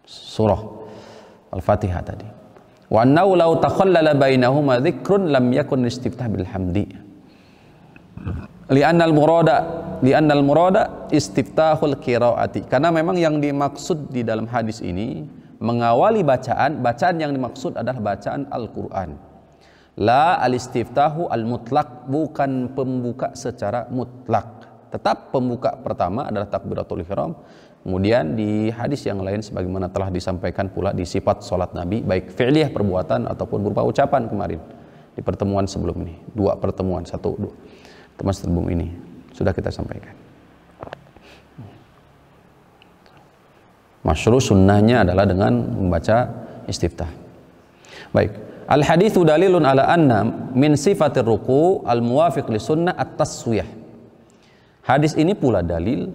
surah Al-Fatihah tadi. Wa annahu law takhallala bainahuma dzikrun lam yakun istiftah bil hamdi. Li'annal murada istiftahul qiraati. Karena memang yang dimaksud di dalam hadis ini mengawali bacaan yang dimaksud adalah bacaan Al-Qur'an. La al-istiftahu al-mutlaq, bukan pembuka secara mutlak. Tetap pembuka pertama adalah takbiratul ihram. Kemudian di hadis yang lain sebagaimana telah disampaikan pula di sifat sholat Nabi, baik fi'liyah perbuatan ataupun berupa ucapan kemarin di pertemuan sebelum ini, dua pertemuan sebelum ini sudah kita sampaikan. Masyru' sunnahnya adalah dengan membaca istiftah. Baik, Al-haditsu dalilun ala anna min sifatir ruku' al-muwafiq li sunnah at-taswiyah. Hadis ini pula dalil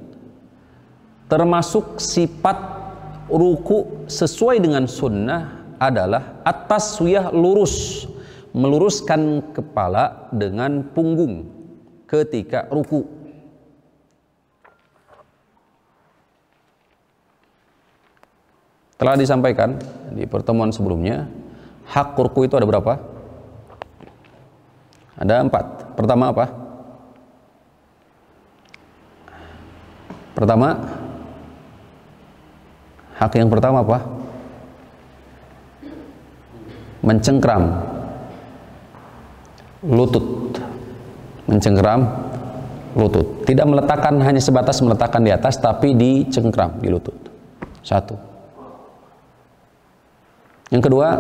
termasuk sifat ruku' sesuai dengan sunnah adalah at-taswiyah, lurus, meluruskan kepala dengan punggung ketika ruku'. Telah disampaikan di pertemuan sebelumnya, hak ruku' itu ada berapa? Ada 4. Pertama apa? Pertama, hak yang pertama apa? Mencengkram lutut, mencengkram lutut, tidak meletakkan hanya sebatas meletakkan di atas, tapi dicengkram di lutut. 1. Yang kedua,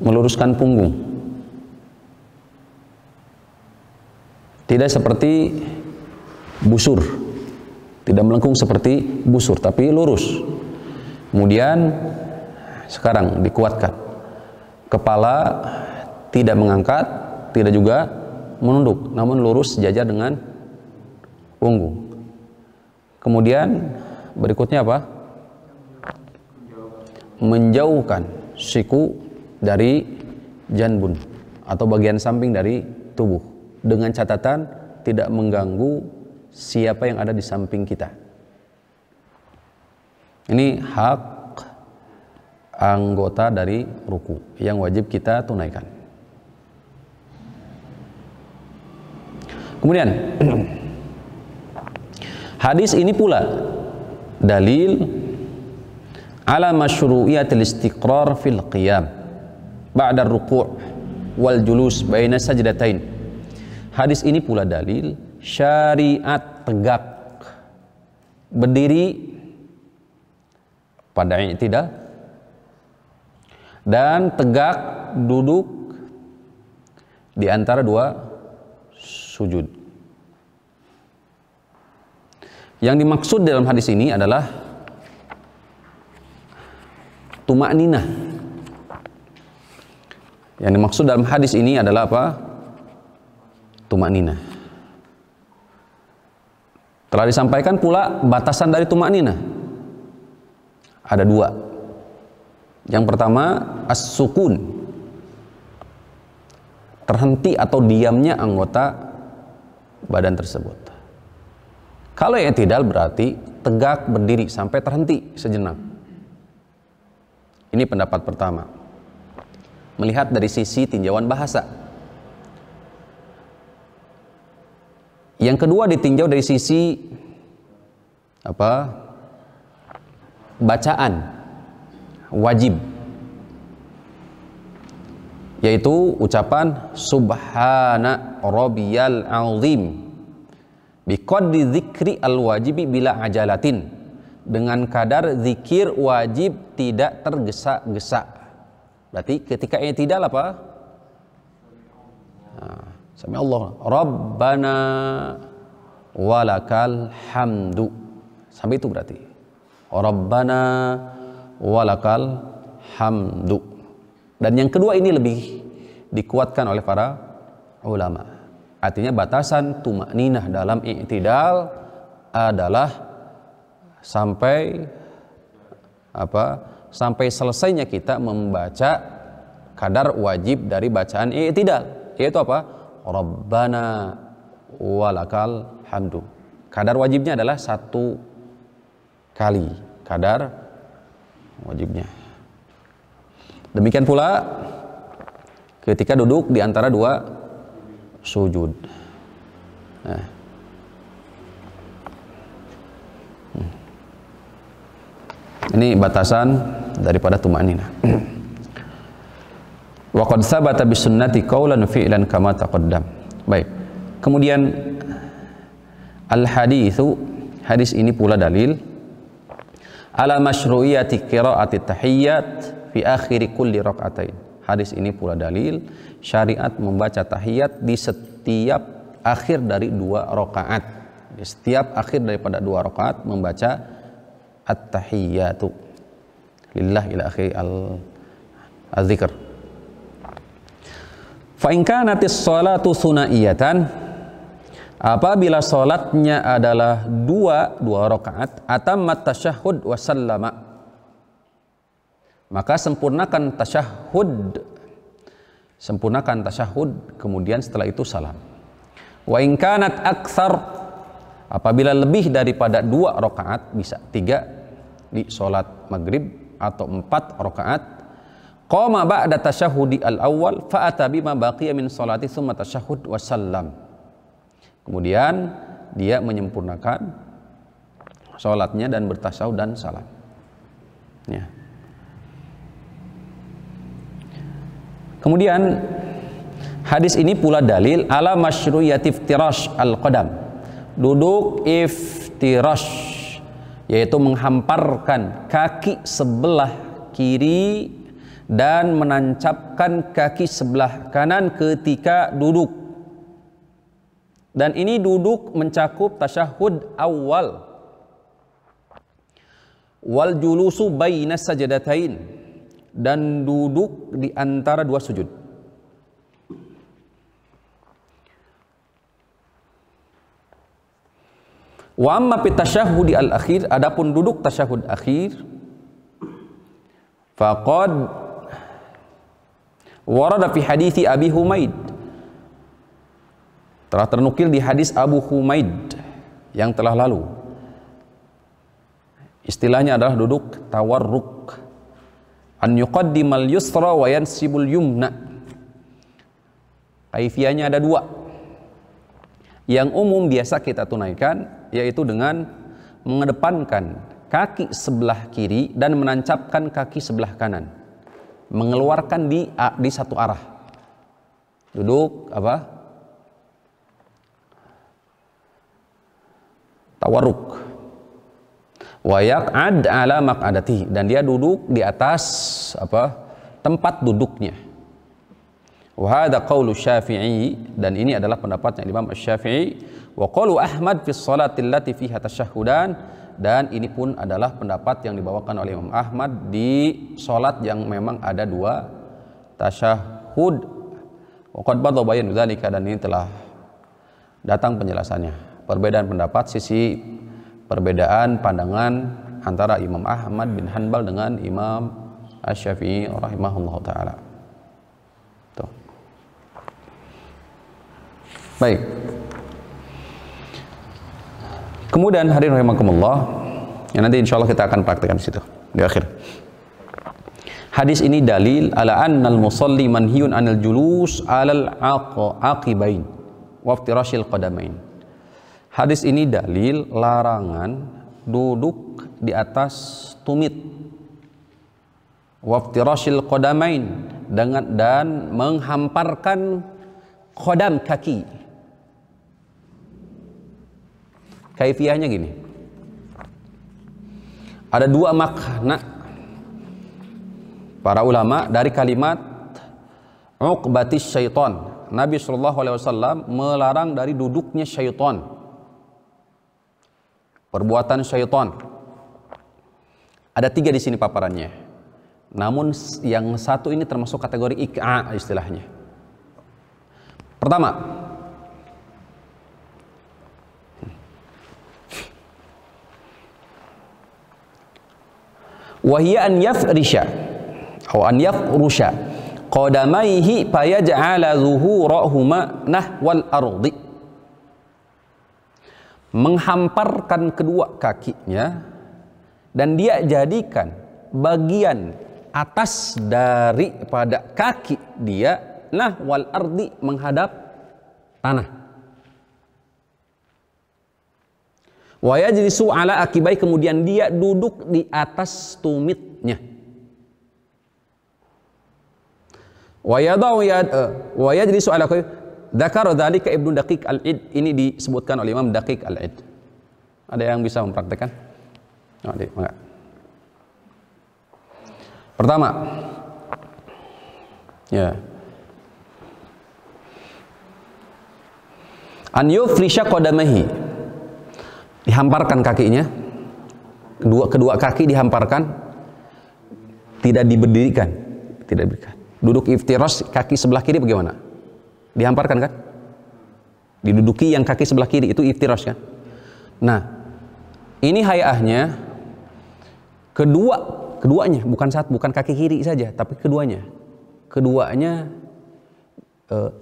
meluruskan punggung, tidak seperti busur, tidak melengkung seperti busur, tapi lurus. Kemudian sekarang dikuatkan, kepala tidak mengangkat, tidak juga menunduk, namun lurus sejajar dengan punggung. Kemudian berikutnya apa? Menjauhkan siku dari janbun atau bagian samping dari tubuh, dengan catatan tidak mengganggu siapa yang ada di samping kita. Ini hak anggota dari ruku yang wajib kita tunaikan. Kemudian hadis ini pula dalil ala masyru'iyatil istiqrar fil qiyam ba'da ruku' wal julus baina sajdatain. Hadis ini pula dalil syariat tegak berdiri pada i'tidal dan tegak duduk di antara 2 sujud. Yang dimaksud dalam hadis ini adalah tuma'ninah. Yang dimaksud dalam hadis ini adalah apa? Tuma'ninah. Telah disampaikan pula batasan dari tuma'ninah. Ada 2. Yang pertama, as-sukun, terhenti atau diamnya anggota badan tersebut. Kalau i'tidal berarti tegak berdiri sampai terhenti sejenak. Ini pendapat pertama, melihat dari sisi tinjauan bahasa. Yang kedua ditinjau dari sisi apa? Bacaan wajib, yaitu ucapan subhana rabbiyal azim biqadri dzikri al-wajibi bila ajalatin, dengan kadar zikir wajib tidak tergesa-gesa. Berarti ketika i'tidal apa? Sami Allah, Rabbana walakal hamdu. Sampai itu berarti Rabbana walakal hamdu. Dan yang kedua ini lebih dikuatkan oleh para ulama. Artinya batasan tuma'ninah dalam i'tidal adalah sampai apa? Sampai selesainya kita membaca kadar wajib dari bacaan i'tidal, yaitu apa? Rabbana walakal hamdu. Kadar wajibnya adalah 1 kali kadar wajibnya. Demikian pula ketika duduk di antara 2 sujud. Nah. Ini batasan daripada tuma'ninah. Wa qad tsabata bis sunnati qaulan fi'lan kama taqaddam. Baik. Kemudian al-haditsu, hadis ini pula dalil ala masyru'iyati qira'ati tahiyyat fi akhir kulli rak'atain. Hadis ini pula dalil syariat membaca tahiyat di setiap akhir dari 2 rakaat. Di setiap akhir daripada 2 rakaat membaca at-tahiyyatu lillah ila akhir az-zikr. Fa in kanatis sholatu sunaiyatan, apabila salatnya adalah dua rakaat, atammat tasyahhud wa sallama, maka sempurnakan tasyahhud, kemudian setelah itu salam. Wa in kanat aktsar, apabila lebih daripada 2 rakaat, bisa 3 di salat maghrib atau 4 rakaat, qama ba'da tasyahhudi al-awwal fa ata bima baqiya min salati tsumma tasyahhud wa sallam. Kemudian dia menyempurnakan salatnya dan bertasyahud dan salam. Ya. Kemudian hadis ini pula dalil ala masyru'iyati iftirash al-qadam, duduk iftirash, yaitu menghamparkan kaki sebelah kiri dan menancapkan kaki sebelah kanan ketika duduk. Dan ini duduk mencakup tasyahud awal, wal julusu baina sajadatain, dan duduk di antara 2 sujud. Wa amma fi tasyahhudi al-akhir, adapun duduk tasyahud akhir, faqad warada fi hadithi Abi Humaid, telah ternukil di hadis Abu Humaid yang telah lalu. Istilahnya adalah duduk tawarruk, an yuqaddimal yusra wa yansibul yumna. Kaifiyahnya ada 2. Yang umum biasa kita tunaikan, yaitu dengan mengedepankan kaki sebelah kiri dan menancapkan kaki sebelah kanan, mengeluarkan di satu arah. Duduk apa? Tawarruk. Wa yaq'ad ala maq'adatihi, dan dia duduk di atas tempat duduknya. Wa hadza qaulu Syafi'i, dan ini adalah pendapatnya Imam Asy-Syafi'i. Wa qaulu Ahmad fi sholati allati fiha tasyahhudan, dan ini pun adalah pendapat yang dibawakan oleh Imam Ahmad di salat yang memang ada 2 tasyahud. Wa qad badha bayan dzalika, dan ini telah datang penjelasannya. Perbedaan pendapat, sisi perbedaan pandangan antara Imam Ahmad bin Hanbal dengan Imam Asy-Syafi'i rahimahullah ta'ala. Tuh. Baik. Kemudian hadirin rahimakumullah, yang nanti insyaallah kita akan praktekkan di situ di akhir. Hadis ini dalil ala annal musalli manhiyun anil julus alal aqibain wa iftirashil qadamain. Hadis ini dalil larangan duduk di atas tumit, waftirashil qadamain, dan menghamparkan qadam kaki. Kaifiyahnya gini, ada 2 makna para ulama dari kalimat uqbatis syaitan. Nabi SAW melarang dari duduknya syaitan, perbuatan syaitan. Ada 3 di sini paparannya. Namun yang satu ini termasuk kategori ik'a istilahnya. Pertama, wahia an yafrisha atau an yafrusha qadamaihi fayaj'ala zuhurahuma nahwal ardi, menghamparkan kedua kakinya dan dia jadikan bagian atas daripada kaki dia nahwal ardi, menghadap tanah. Wa yajlisu ala akibai, kemudian dia duduk di atas tumitnya. Wa yajlisu ala dzakara dzalika Ibnu Daqiq al-Id, ini disebutkan oleh Imam Daqiq al-Id. Ada yang bisa mempraktekkan? Enggak. Pertama, ya, an yufrisha qadamahi, dihamparkan kakinya, kedua kaki dihamparkan, tidak diberdirikan, tidak diberikan. Duduk iftirash kaki sebelah kiri bagaimana? Dihamparkan kan? Diduduki yang kaki sebelah kiri itu iftirash kan? Nah, ini hayahnya keduanya bukan kaki kiri saja, tapi keduanya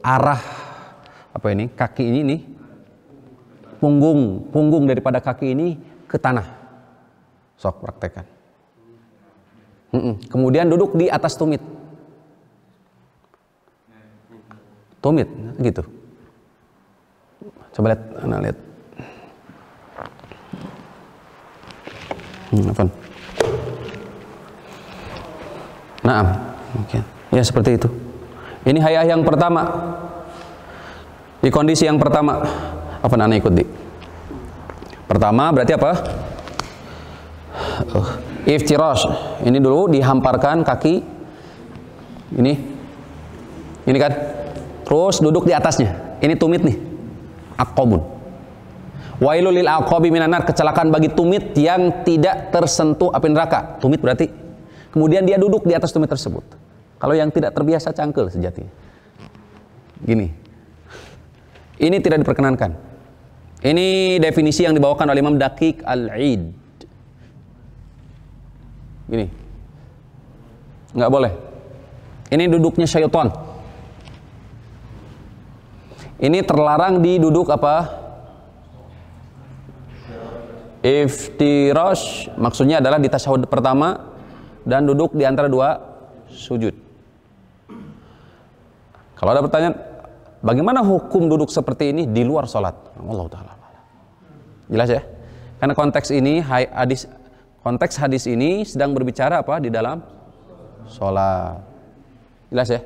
arah kaki ini nih, punggung daripada kaki ini ke tanah. Sok praktekkan. Kemudian duduk di atas tumit gitu. Coba lihat, lihat. Nah, mungkin ya seperti itu. Ini hayah yang pertama. Di kondisi yang pertama, apa anak ikut di? Pertama berarti apa? Iftirash. Ini dulu dihamparkan kaki. Ini kan. Terus duduk di atasnya. Ini tumit nih. Aqabun. Wailul lil aqabi minan nar, kecelakaan bagi tumit yang tidak tersentuh api neraka. Tumit berarti. Kemudian dia duduk di atas tumit tersebut. Kalau yang tidak terbiasa cangkel sejatinya. Gini. Ini tidak diperkenankan. Ini definisi yang dibawakan oleh Imam Daqiq Al-Id. Gini. Nggak boleh. Ini duduknya syaitan. Ini terlarang diduduk apa? Iftirash, maksudnya adalah di tasyahud pertama dan duduk di antara dua sujud. Kalau ada pertanyaan, bagaimana hukum duduk seperti ini di luar sholat? Allah Ta'ala. Jelas ya? Karena konteks hadis ini sedang berbicara apa di dalam sholat. Jelas ya?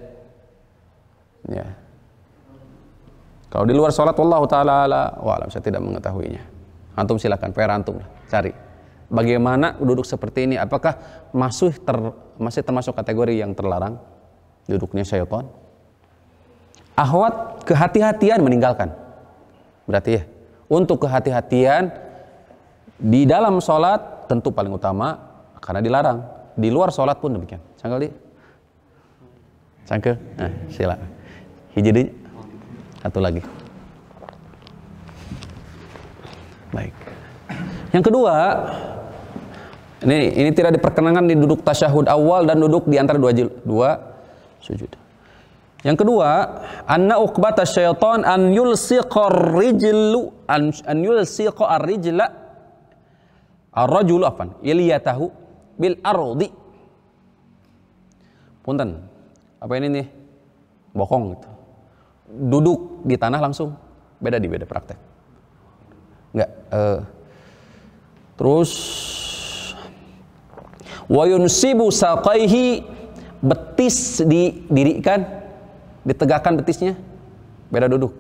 Ya. Kalau di luar sholat, wallahu ta'ala wa'alam, saya tidak mengetahuinya. Antum silakan, PR antum cari. Bagaimana duduk seperti ini? Apakah masih termasuk kategori yang terlarang? Duduknya syaitan. Ahwat, kehati-hatian meninggalkan. Berarti ya, untuk kehati-hatian di dalam sholat tentu paling utama karena dilarang. Di luar sholat pun demikian. Cangkel di? Cangkel? Nah, silakan. Hijri. Satu lagi. Baik. Yang kedua, ini tidak diperkenankan di duduk tasyahud awal dan duduk di antara dua sujud. Yang kedua, anna uqbata syaitan an yulsiqa ar-rijla ar-rajulu iliyatahu bil ardi. Punten. Apa ini nih? Bokong gitu. Duduk di tanah langsung, beda praktek. Enggak. Terus wa yunsibu saqaihi, betis didirikan, ditegakkan betisnya, beda duduk.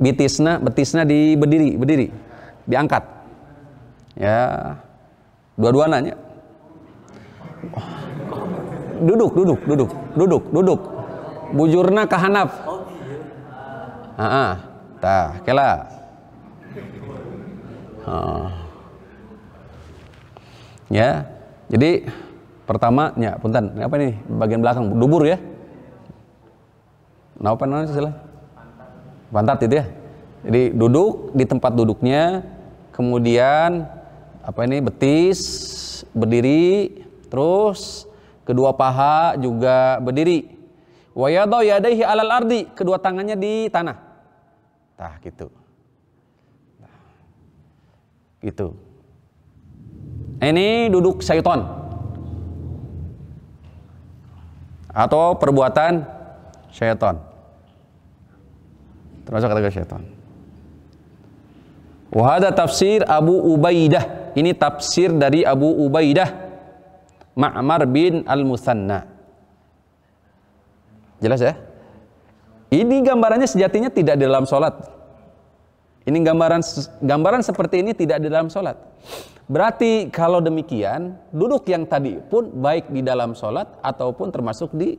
Betisnya berdiri, diangkat. Ya, dua-duanya. Duduk. Bujurna ke hanaf. Tah, kela. Ya. Jadi pertama nya punten, apa nih? Bagian belakang dubur ya. Nah, apa namanya istilah? Pantat itu ya. Jadi duduk di tempat duduknya, kemudian apa ini? Betis berdiri, terus kedua paha juga berdiri. Wa yadau yadaihi alal ardi, kedua tangannya di tanah. Tah gitu. Gitu. Ini duduk syaitan. Atau perbuatan syaitan. Termasuk kategori syaitan. Wa hadza tafsir Abu Ubaidah. Ini tafsir dari Abu Ubaidah Ma'mar bin Al-Musanna. Jelas ya? Ini gambarannya sejatinya tidak di dalam sholat. Ini gambaran seperti ini tidak di dalam sholat. Berarti kalau demikian, duduk yang tadi pun baik di dalam sholat ataupun termasuk di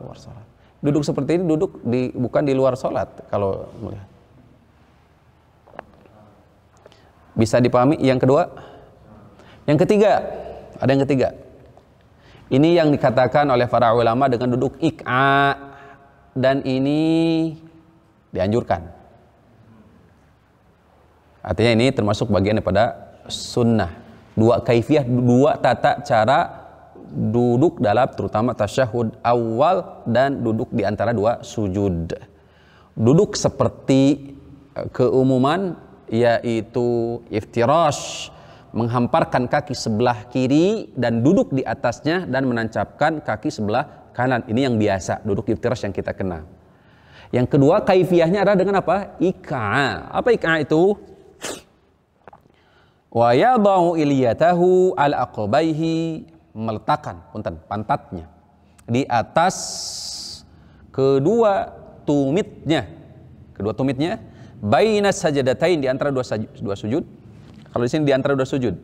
luar sholat. Duduk seperti ini bukan di luar sholat kalau melihat. Bisa dipahami? Yang kedua? Yang ketiga, ada yang ketiga. Ini yang dikatakan oleh para ulama dengan duduk iqa, dan ini dianjurkan. Artinya ini termasuk bagian daripada sunnah. Dua kaifiyah, dua tata cara duduk dalam terutama tasyahud awal dan duduk di antara dua sujud. Duduk seperti keumuman yaitu iftirash, menghamparkan kaki sebelah kiri dan duduk di atasnya dan menancapkan kaki sebelah kanan. Ini yang biasa, duduk iftirash yang kita kenal. Yang kedua kaifiyahnya adalah dengan apa? Iqa. Apa iqa itu? Wa yadau iliyatahu ala aqbaihi, meletakkan pantatnya di atas kedua tumitnya. Kedua tumitnya baina sajadatain, di antara dua sujud. Kalau di sini di antara dua sujud.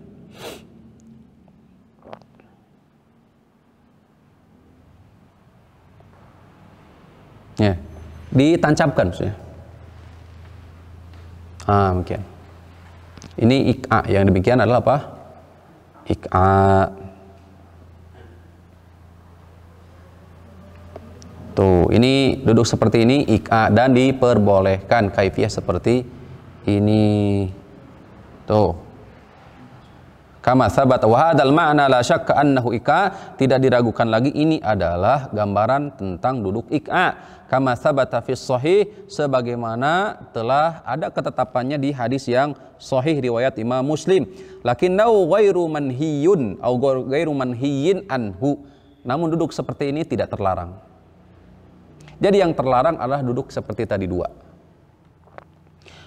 Ya, ditancapkan maksudnya. Mungkin. Ini iqa, yang demikian adalah apa? Iqa. Tuh, ini duduk seperti ini iqa, dan diperbolehkan kaifiyah seperti ini. Tuh. Kama tsabat wa hadzal ma'na la syakka annahu iqa, tidak diragukan lagi ini adalah gambaran tentang duduk iqa. Kama tsabata fis shahih, sebagaimana telah ada ketetapannya di hadis yang sahih riwayat Imam Muslim. Lakinnau ghairu manhiyun au ghairu manhiyin anhu. Namun duduk seperti ini tidak terlarang. Jadi yang terlarang adalah duduk seperti tadi dua.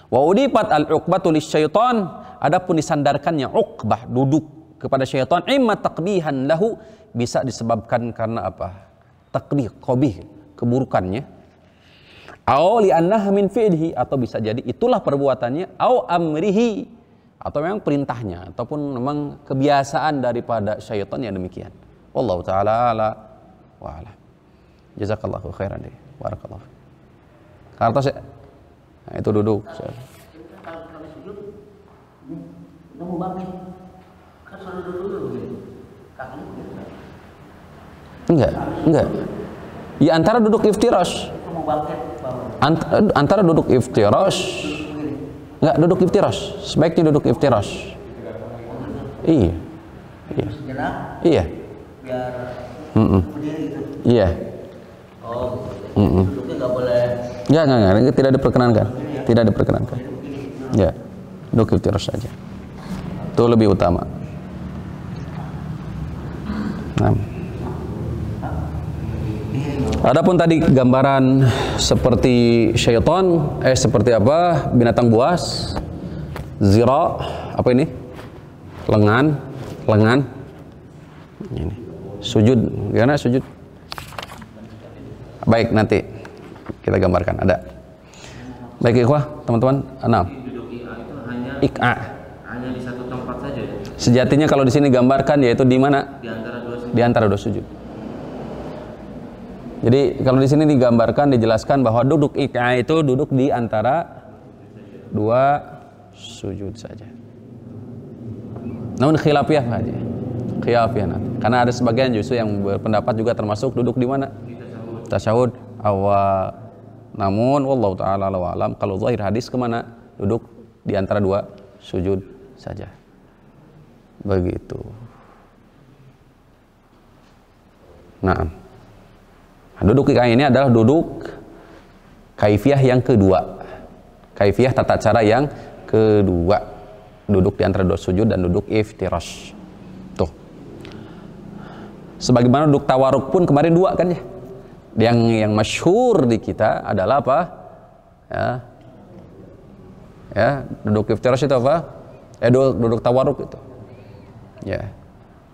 Wa udifat al-uqbatu lisyaitan, adapun disandarkannya uqbah, duduk kepada syaitan, imma taqbihan lahu, bisa disebabkan karena apa? Taqbih, qabih, keburukannya. Au li'annaha min fi'lihi, atau bisa jadi itulah perbuatannya, au amrihi, atau memang perintahnya, ataupun memang kebiasaan daripada syaitan yang demikian. Wallahu ta'ala ala wa ala. Jazakallahu khairan deh. Barakallahu. Kartos ya? Nah, itu duduk. Kalau sujud, nunggu bangkit, kan selalu duduk gitu. Kakinya begitu. Enggak. Ya antara duduk iftirash. Mau bangkit, Antara duduk iftirash. Enggak, duduk iftirash. Sebaiknya duduk iftirash. Iya. sejenak. Iya. Biar berdiri gitu. Iya. Oh, duduknya nggak boleh. Enggak, tidak diperkenankan. Tidak diperkenankan. Ya, duduk iftirash saja. Itu lebih utama. Nah. Adapun tadi gambaran seperti syaitan, seperti apa? Binatang buas, zira, apa ini? Lengan. Ini. Sujud, gimana sujud? Baik, nanti kita gambarkan, ada. Baik ikhwah, teman-teman. Duduk Iqa. hanya di satu tempat saja. Sejatinya kalau di sini gambarkan yaitu di mana? Di antara dua sujud. Di antara dua sujud. Jadi kalau di sini digambarkan, dijelaskan bahwa duduk iqa itu duduk di antara dua sujud saja. Namun khilafiyah saja. Khilafiyah nanti. Karena ada sebagian justru yang berpendapat juga termasuk duduk di mana? Tasyahud awal. Namun wallahu taala alam, kalau zahir hadis kemana? Duduk di antara dua sujud saja. Begitu. Nah, duduk iqa ini adalah duduk kaifiyah yang kedua. Kaifiyah tata cara yang kedua. Duduk di antara dua sujud dan duduk iftirash. Tuh. Sebagaimana duduk tawaruk pun kemarin dua kan ya. Yang masyhur di kita adalah apa? Ya, duduk iftirash itu apa? Duduk tawaruk itu. Ya.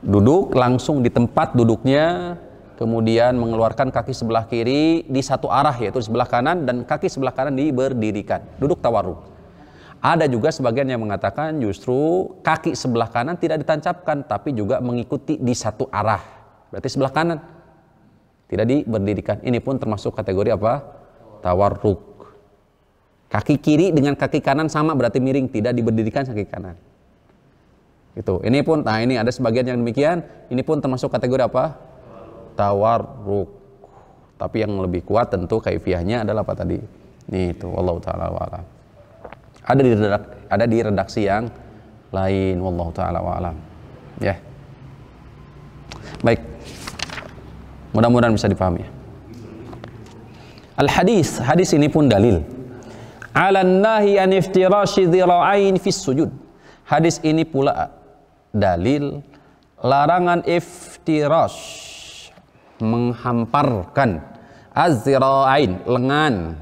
Duduk langsung di tempat duduknya, kemudian mengeluarkan kaki sebelah kiri di satu arah, yaitu di sebelah kanan, dan kaki sebelah kanan diberdirikan. Duduk tawarruk. Ada juga sebagian yang mengatakan justru kaki sebelah kanan tidak ditancapkan, tapi juga mengikuti di satu arah. Berarti sebelah kanan tidak diberdirikan. Ini pun termasuk kategori apa? Tawarruk. Kaki kiri dengan kaki kanan sama, berarti miring, tidak diberdirikan kaki kanan. Gitu. Ini pun, nah ini ada sebagian yang demikian. Ini pun termasuk kategori apa? tawarruk. Tapi yang lebih kuat tentu kaifiyahnya adalah apa tadi? Nih itu wallahu taala wa alam. Ada di redaksi yang lain wallahu taala wa alam. Ya. Baik. Mudah-mudahan bisa dipahami. Al-hadis, hadis ini pun dalil. 'Alan nahi an iftirashi dhira'ain fis sujud. Hadis ini pula dalil larangan iftirash, menghamparkan az-zira'ain, lengan.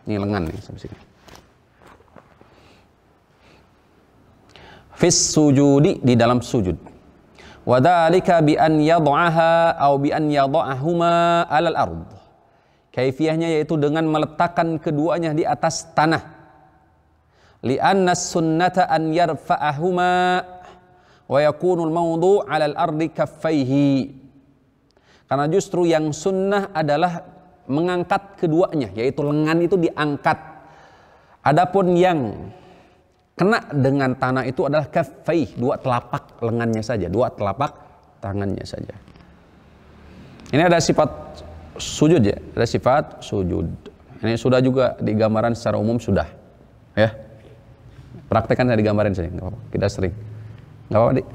Ini lengan nih sampai sini. Fis sujudi, di dalam sujud. Wa dzalika bi an yad'aha aw bi an yad'ahuma 'alal ard. Kaifiyahnya yaitu dengan meletakkan keduanya di atas tanah. Li'anna sunnata an yarfa'ahuma wa yakunu al-mawdu' 'alal ardi kaffaihi. Karena justru yang sunnah adalah mengangkat keduanya, yaitu lengan itu diangkat. Adapun yang kena dengan tanah itu adalah kaffaih, dua telapak lengannya saja, dua telapak tangannya saja. Ini ada sifat sujud ya, ada sifat sujud. Ini sudah juga digambaran secara umum sudah, ya. Praktekkan saya digambarin saja, nggak apa-apa. Kita sering, nggak apa-apa, Dik.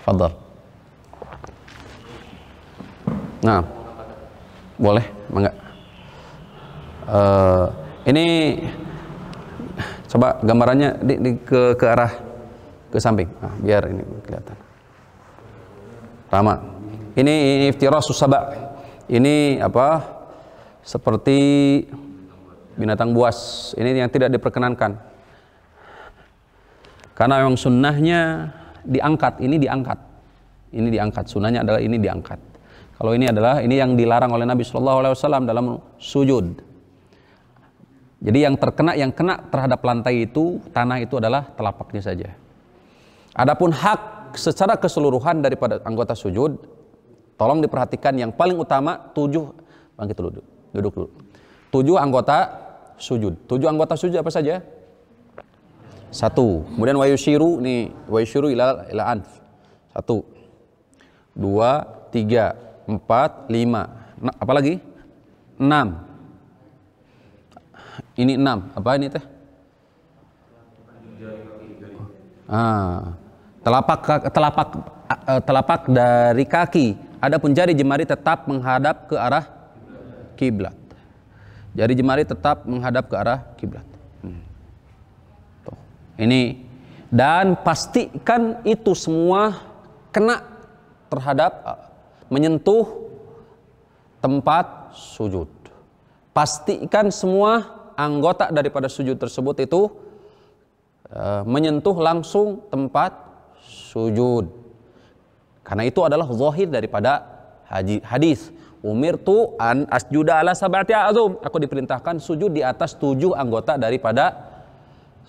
Fadhal. Nah, boleh, enggak? Ini coba gambarannya ke arah ke samping, nah, biar ini kelihatan. Rama. Ini iftirasus saba'. Ini apa? Seperti binatang buas. Ini yang tidak diperkenankan. Karena memang sunnahnya diangkat, ini diangkat. Ini diangkat. Sunnahnya adalah ini diangkat. Kalau ini adalah ini yang dilarang oleh Nabi SAW dalam sujud. Jadi yang kena terhadap lantai itu, tanah itu adalah telapaknya saja. Adapun hak secara keseluruhan daripada anggota sujud, tolong diperhatikan yang paling utama 7, bangkit dulu, duduk dulu. 7 anggota sujud. 7 anggota sujud apa saja? 1. Kemudian wa yushiru ila anf. 1. 2, 3, 4, 5. Apa lagi? 6. Ini 6. Apa ini teh? Telapak dari kaki. Adapun jari jemari tetap menghadap ke arah kiblat. Jari jemari tetap menghadap ke arah kiblat. Ini, dan pastikan itu semua kena terhadap menyentuh tempat sujud. Pastikan semua anggota daripada sujud tersebut itu menyentuh langsung tempat sujud. Karena itu adalah zahir daripada hadis. Umirtu an asjuda ala sab'ati a'zum. Aku diperintahkan sujud di atas 7 anggota daripada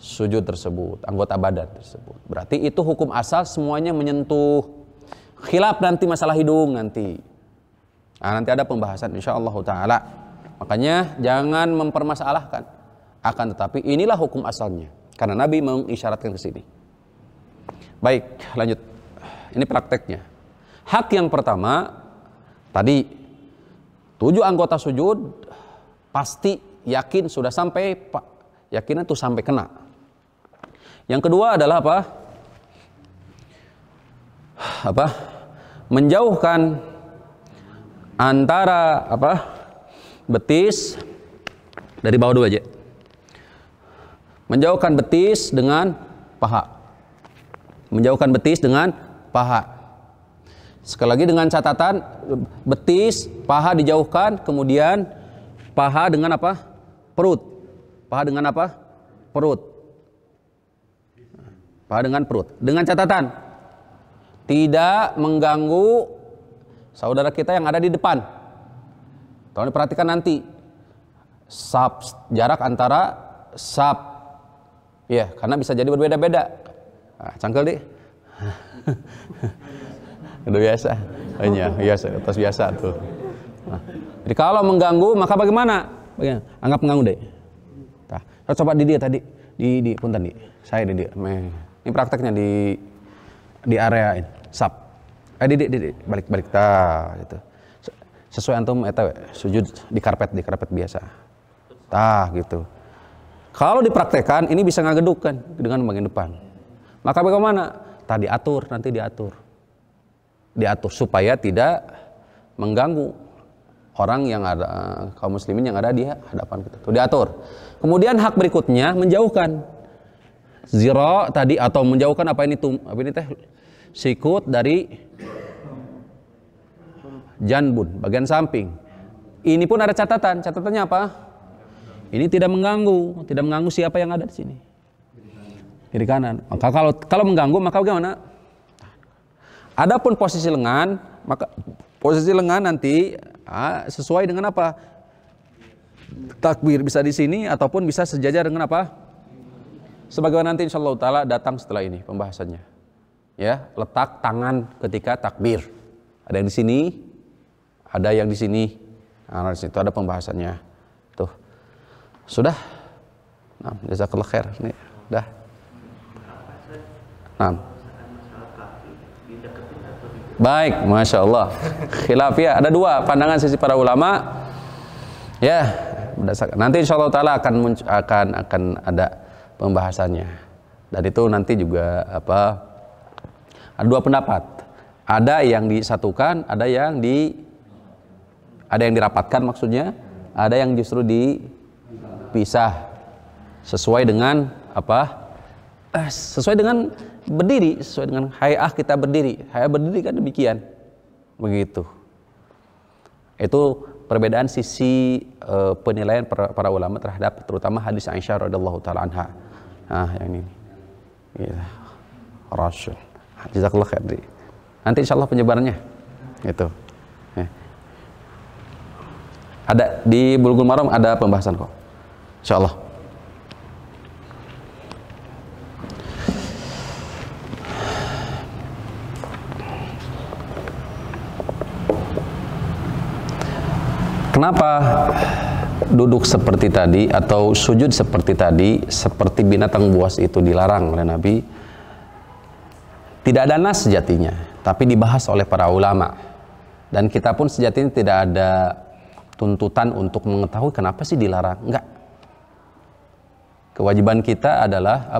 sujud tersebut, anggota badan tersebut. Berarti itu hukum asal semuanya menyentuh. Khilaf nanti masalah hidung nanti. Nah, nanti ada pembahasan insyaallah taala. Makanya jangan mempermasalahkan. Akan tetapi inilah hukum asalnya. Karena Nabi mengisyaratkan ke sini. Baik, lanjut. Ini prakteknya. Hak yang pertama tadi 7 anggota sujud pasti yakin sudah sampai, yakinan itu sampai kena. Yang kedua adalah apa? Menjauhkan antara betis dari bawah dulu aja. Menjauhkan betis dengan paha. Menjauhkan betis dengan paha. Sekali lagi dengan catatan betis, paha dijauhkan, kemudian paha dengan apa? Perut. Paha dengan apa? Perut. Paha dengan perut. Dengan catatan tidak mengganggu saudara kita yang ada di depan. Tolong diperhatikan nanti jarak antara sab. Ya, karena bisa jadi berbeda-beda. Nah, cangkel deh. Udah biasa. Hanya biasa, atas biasa tuh. Nah, jadi kalau mengganggu maka bagaimana? Anggap mengganggu deh. Nah, coba di dia tadi di punten di. Saya di dia. Ini prakteknya di area ini. Sab. Didik, balik tah gitu. Sesuai antum eta sujud di karpet biasa. Tah gitu. Kalau dipraktekkan ini bisa ngagedukkan dengan bagian depan. Maka bagaimana? Tadi nanti diatur supaya tidak mengganggu orang yang ada, kaum muslimin yang ada di hadapan kita. Tuh diatur. Kemudian hak berikutnya menjauhkan zira tadi atau menjauhkan apa ini teh sikut dari janbun, bagian samping. Ini pun ada catatannya apa? Ini tidak mengganggu siapa yang ada di sini. Kiri kanan. Maka kalau mengganggu maka bagaimana? Adapun posisi lengan, maka posisi lengan nanti sesuai dengan apa? Takbir bisa di sini ataupun bisa sejajar dengan apa? Sebagaimana nanti insyaallah taala datang setelah ini pembahasannya. Ya, letak tangan ketika takbir. Ada yang di sini, ada yang di sini. Nah, di situ ada pembahasannya. Tuh. Sudah? Nah, jazakallahu khair. Nih, udah. Nah. Baik, Masya Allah. Khilaf ya, ada dua pandangan sisi para ulama. Ya, nanti insya Allah Taala akan ada pembahasannya. Dan itu nanti juga ada dua pendapat. Ada yang disatukan, ada yang dirapatkan maksudnya, ada yang justru dipisah sesuai dengan sesuai dengan berdiri, sesuai dengan hay'ah kita berdiri. Hay'ah berdiri kan demikian. Begitu. Itu perbedaan sisi penilaian para ulama terhadap terutama hadis Aisyah radhiyallahu taala anha. Nah, yang ini. Ya. Rasul. Jazakallahu khair. Nanti insyaallah penyebarannya. Gitu. Ya. Ada di Bulughul Maram ada pembahasan kok. Insyaallah. Kenapa duduk seperti tadi atau sujud seperti tadi, seperti binatang buas itu dilarang oleh Nabi? Tidak ada nas sejatinya, tapi dibahas oleh para ulama. Dan kita pun sejatinya tidak ada tuntutan untuk mengetahui kenapa sih dilarang. Enggak. Kewajiban kita adalah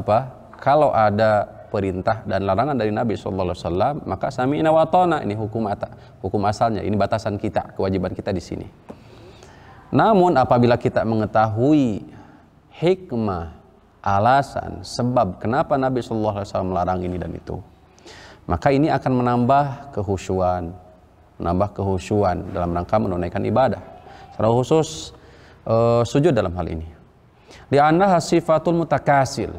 kalau ada perintah dan larangan dari Nabi SAW, maka sami'na wa ata'na. Ini hukum asalnya, ini batasan kita, kewajiban kita di sini. Namun apabila kita mengetahui hikmah, alasan, sebab kenapa Nabi SAW melarang ini dan itu, maka ini akan menambah kehusyuan dalam rangka menunaikan ibadah. Secara khusus sujud dalam hal ini. Di annaha sifatul mutakasil.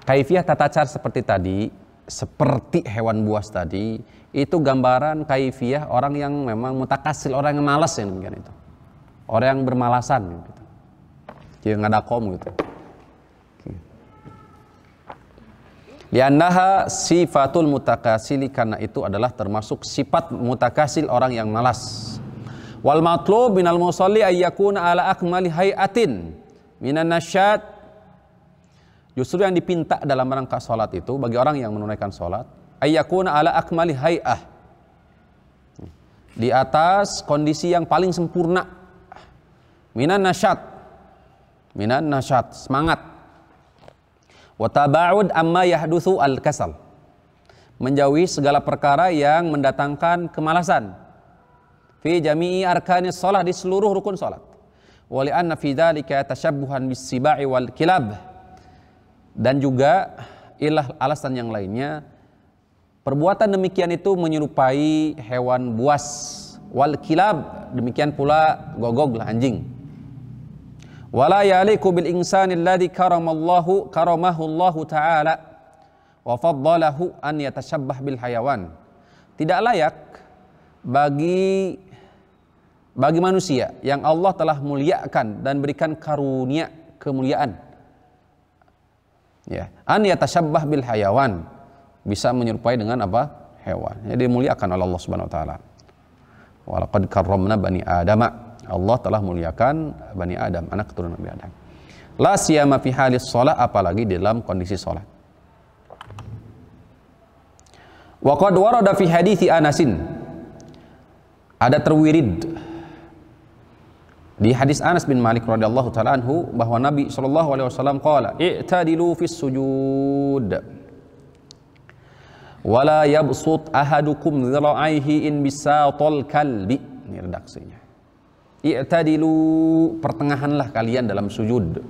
Kaifiyah tata cara seperti tadi, seperti hewan buas tadi, itu gambaran kaifiyah orang yang memang mutakasil, orang yang malas yang demikian itu. Orang yang bermalasan gitu. Yang ngadakom gitu. Liannaha sifatul mutakasili, karena itu adalah termasuk sifat mutakasil orang yang malas. Wal matlub minal musalli ayyakuna ala akmali hayatin minan nasyad. Justru yang dipinta dalam rangka salat itu bagi orang yang menunaikan salat, ayyakuna ala akmali hay'ah. Di atas kondisi yang paling sempurna. Minan nasyad, semangat. Wa taba'ud amma yahdutsu al-kasal. Menjauhi segala perkara yang mendatangkan kemalasan. Fi jami'i arkanis shalah, di seluruh rukun salat. Wa li anna fi dzalika tashabbuhan bis-siba'i wal kilab. Dan juga alasan yang lainnya, perbuatan demikian itu menyerupai hewan buas, wal kilab, demikian pula gogog, anjing. Wala yaliku bil insani alladhi karamahu Allah ta'ala wa faddalahu an yatashabbah bil hayawan. Tidak layak bagi manusia yang Allah telah muliakan dan berikan karunia kemuliaan, ya, an yatashabbah bil hayawan, bisa menyerupai dengan hewan. Jadi dimuliakan oleh Allah Subhanahu wa taala. Wa laqad karramna bani adama. Allah telah muliakan Bani Adam, anak keturunan Nabi Adam. La siyama fi halis shalah, apalagi dalam kondisi salat. Wa qad warada fi hadithi Anasin, ada terwirid di hadis Anas bin Malik radhiyallahu taala anhu bahwa Nabi sallallahu alaihi wasallam qala i'tadilu fis sujud wala yabsut ahadukum dhira'aihi in bisatal kalbi. Ini redaksinya. I'tadilu, pertengahanlah kalian dalam sujud.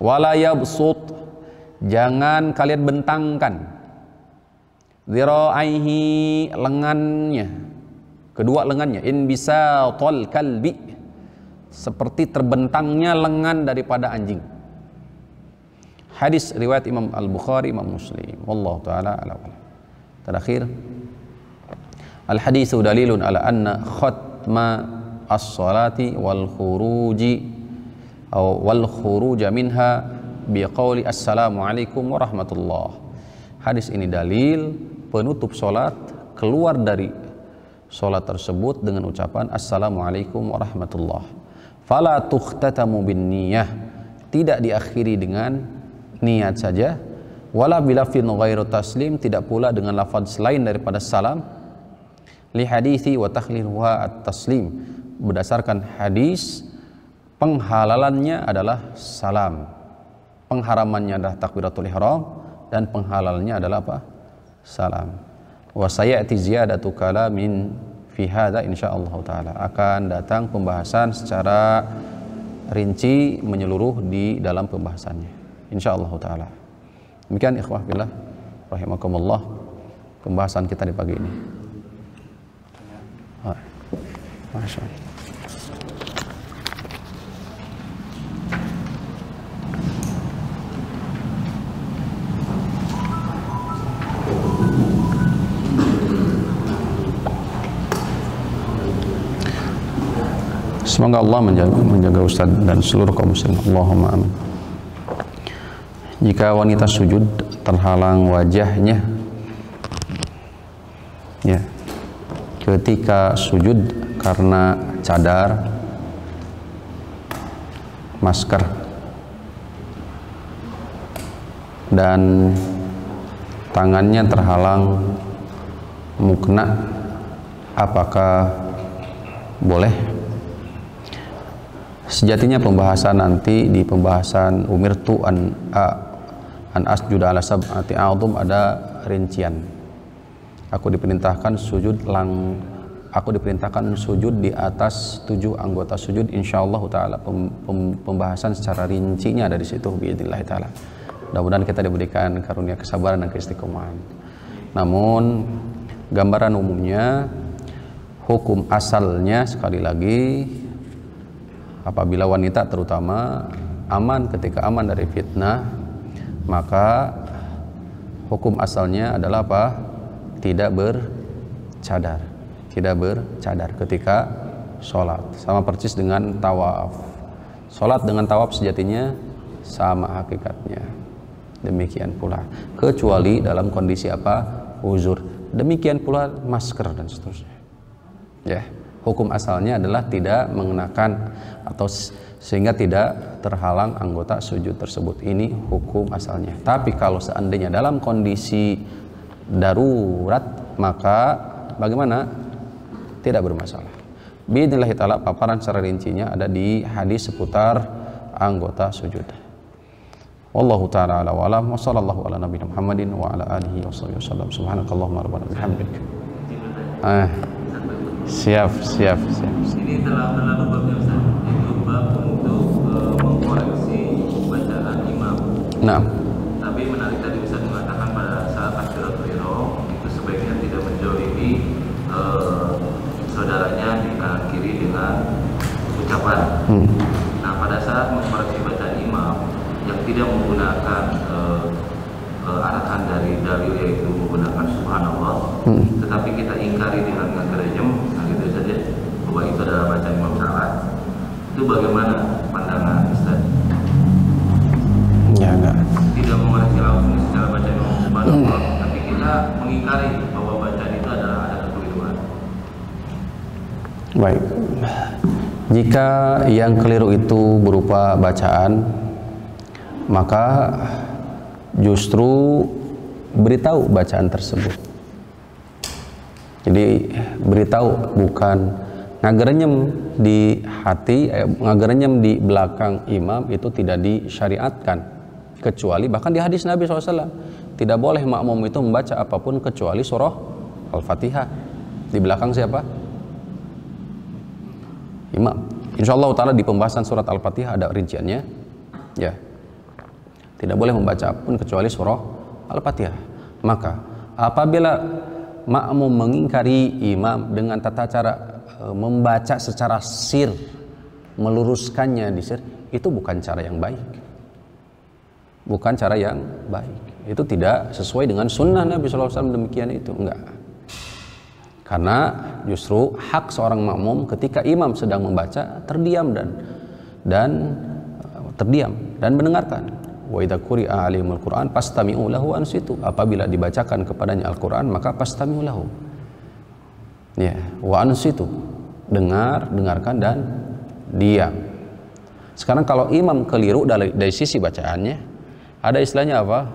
Wala yabsut, jangan kalian bentangkan. Dhira'aihi, lengannya, kedua lengannya, in bisatal kalbi, seperti terbentangnya lengan daripada anjing. Hadis riwayat Imam Al-Bukhari, Imam Muslim. Wallahu ta'ala a'lam. Terakhir, al-haditsu dalilun ala anna khatma as-salati wal khuruji wal khuruja minha biqauli assalamu alaikum warahmatullah. Hadis ini dalil penutup salat keluar dari salat tersebut dengan ucapan assalamualaikum warahmatullah. Fala tukhtatamu bin niyah, tidak diakhiri dengan niat saja. Wala bilafin ghairu taslim, tidak pula dengan lafaz selain daripada salam. Li hadithi wa takhliluha at-taslim, berdasarkan hadis penghalalannya adalah salam, pengharamannya adalah takbiratul ihram, dan penghalalnya adalah apa? Salam. Wa sayati ziyadatu kalamin fi hadza insyaallah taala, akan datang pembahasan secara rinci menyeluruh di dalam pembahasannya insyaallah taala. Demikian ikhwah fillah rahimakumullah pembahasan kita di pagi ini. Masya Allah. Semoga Allah menjaga Ustaz dan seluruh kaum muslimin. Allahumma amin. Jika wanita sujud terhalang wajahnya, ya, ketika sujud karena cadar, masker, dan tangannya terhalang mukna, apakah boleh? Sejatinya pembahasan nanti di pembahasan umirtu an asjuda ala sab'ati a'dhum ada rincian. Aku diperintahkan sujud di atas 7 anggota sujud, insyaallah taala. Pembahasan secara rincinya ada di situ biidznillah taala. Mudah-mudahan kita diberikan karunia kesabaran dan keistiqomahan. Namun gambaran umumnya, hukum asalnya sekali lagi, apabila wanita terutama ketika aman dari fitnah, maka hukum asalnya adalah apa? Tidak bercadar ketika sholat. Sama persis dengan tawaf. Sholat dengan tawaf sejatinya sama hakikatnya. Demikian pula, kecuali dalam kondisi apa? Uzur. Demikian pula masker dan seterusnya. Ya. Hukum asalnya adalah tidak mengenakan atau sehingga tidak terhalang anggota sujud tersebut. Ini hukum asalnya. Tapi kalau seandainya dalam kondisi darurat, maka bagaimana? Tidak bermasalah. Biidznillah taala paparan secara rincinya ada di hadis seputar anggota sujud. Wallahu taala ala wa alam wa sallallahu ala nabiyina Muhammadin wa ala alihi washabihi wasallam. Subhanakallahumma rabbana bihamdik. Siap. Ini telah berlalu babnya Ustaz, itu bab untuk mengkoreksi bacaan imam. Nah. Tapi menarik tadi Ustaz mengatakan pada saat takbiratul ihram itu sebaiknya tidak menjolimi saudaranya di kanan kiri dengan ucapan. Nah, pada saat mengkoreksi bacaan imam yang tidak menggunakan arahan dari dalil yaitu menggunakan subhanallah, tetapi kita ingkari dengan kerajem, nah gitu saja, bahwa itu adalah bacaan imam salah. Itu bagaimana pandangan Ustaz? Ya, enggak. Tidak mengoreksi langsung secara bacaan imam subhanallah, tapi kita mengingkari bahwa bacaan itu ada kekeliruan. Baik. Jika yang keliru itu berupa bacaan, maka justru beritahu bacaan tersebut. Jadi beritahu, bukan ngagerenyem di hati, ngagerenyem di belakang imam itu tidak disyariatkan, kecuali bahkan di hadis Nabi SAW tidak boleh makmum itu membaca apapun kecuali surah Al-Fatihah di belakang siapa? Imam. Insyaallah taala di pembahasan surat Al-Fatihah ada rinciannya. Ya. Tidak boleh membaca apapun kecuali surah Al-Fatihah. Maka apabila makmum mengingkari imam dengan tata cara membaca secara sir, meluruskannya di sir, itu bukan cara yang baik. Bukan cara yang baik. Itu tidak sesuai dengan sunnah Nabi SAW, demikian itu. Enggak. Karena justru hak seorang makmum ketika imam sedang membaca terdiam dan mendengarkan. Wa idza quri'a 'alaihimul Qur'an fastami'u lahu wa ansitu. Apabila dibacakan kepadanya Al-Qur'an maka fastami'u lahu. Ya, wa ansitu. Dengarkan dan diam. Sekarang kalau imam keliru dari sisi bacaannya, ada istilahnya apa?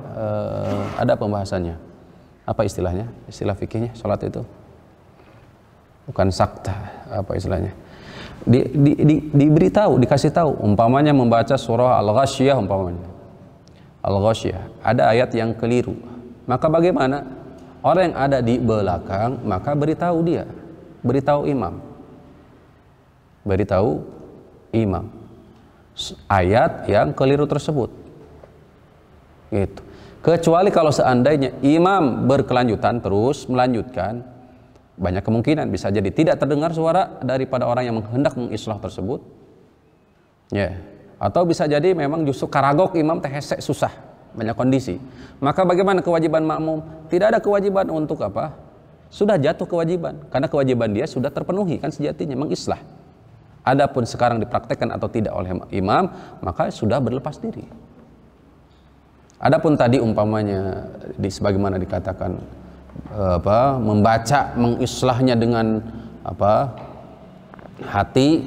Ada pembahasannya. Apa istilahnya? Istilah fikihnya salat itu. Bukan sakta, apa istilahnya? Diberitahu, dikasih tahu. Umpamanya membaca surah Al-Ghasyiyah umpamanya. Al-Ghasyiyah, ada ayat yang keliru. Maka bagaimana? Orang yang ada di belakang maka beritahu dia, beritahu imam. Beritahu imam ayat yang keliru tersebut. Gitu. Kecuali kalau seandainya imam berkelanjutan terus melanjutkan, banyak kemungkinan bisa jadi tidak terdengar suara daripada orang yang hendak mengislah tersebut. Ya. Atau bisa jadi memang justru karagok imam teh hesek susah, banyak kondisi. Maka bagaimana kewajiban makmum? Tidak ada kewajiban untuk apa? Sudah jatuh kewajiban, karena kewajiban dia sudah terpenuhi kan sejatinya mengislah. Adapun sekarang dipraktekkan atau tidak oleh imam, maka sudah berlepas diri. Adapun tadi umpamanya sebagaimana dikatakan membaca mengislahnya dengan hati,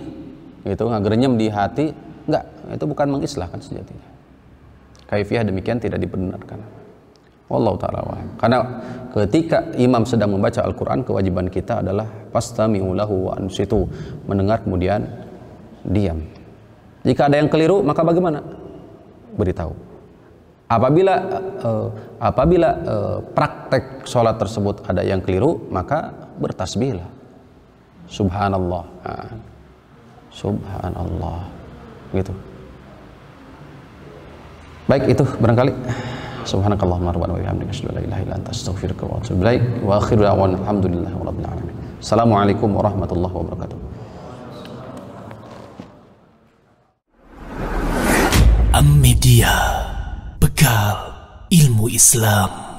itu ngagerenyem di hati, enggak, itu bukan mengislahkan sejatinya. Kaifiah demikian tidak dibenarkan. Wallahu ta'ala a'lam. Karena ketika imam sedang membaca Al-Quran, kewajiban kita adalah fastami'u lahu wa ansitu, mendengar kemudian diam. Jika ada yang keliru maka bagaimana? Beritahu. Apabila praktek sholat tersebut ada yang keliru, maka bertasbihlah. Subhanallah. Subhanallah. Gitu. Baik, itu barangkali. Subhanakallahumma rabbana wa bihamdika asyhadu an la ilaha illa anta astaghfiruka wa atubu ilaik. Wa akhiru da'wana alhamdulillahi rabbil alamin. Assalamualaikum warahmatullahi wabarakatuh. Am Media, bekal ilmu Islam.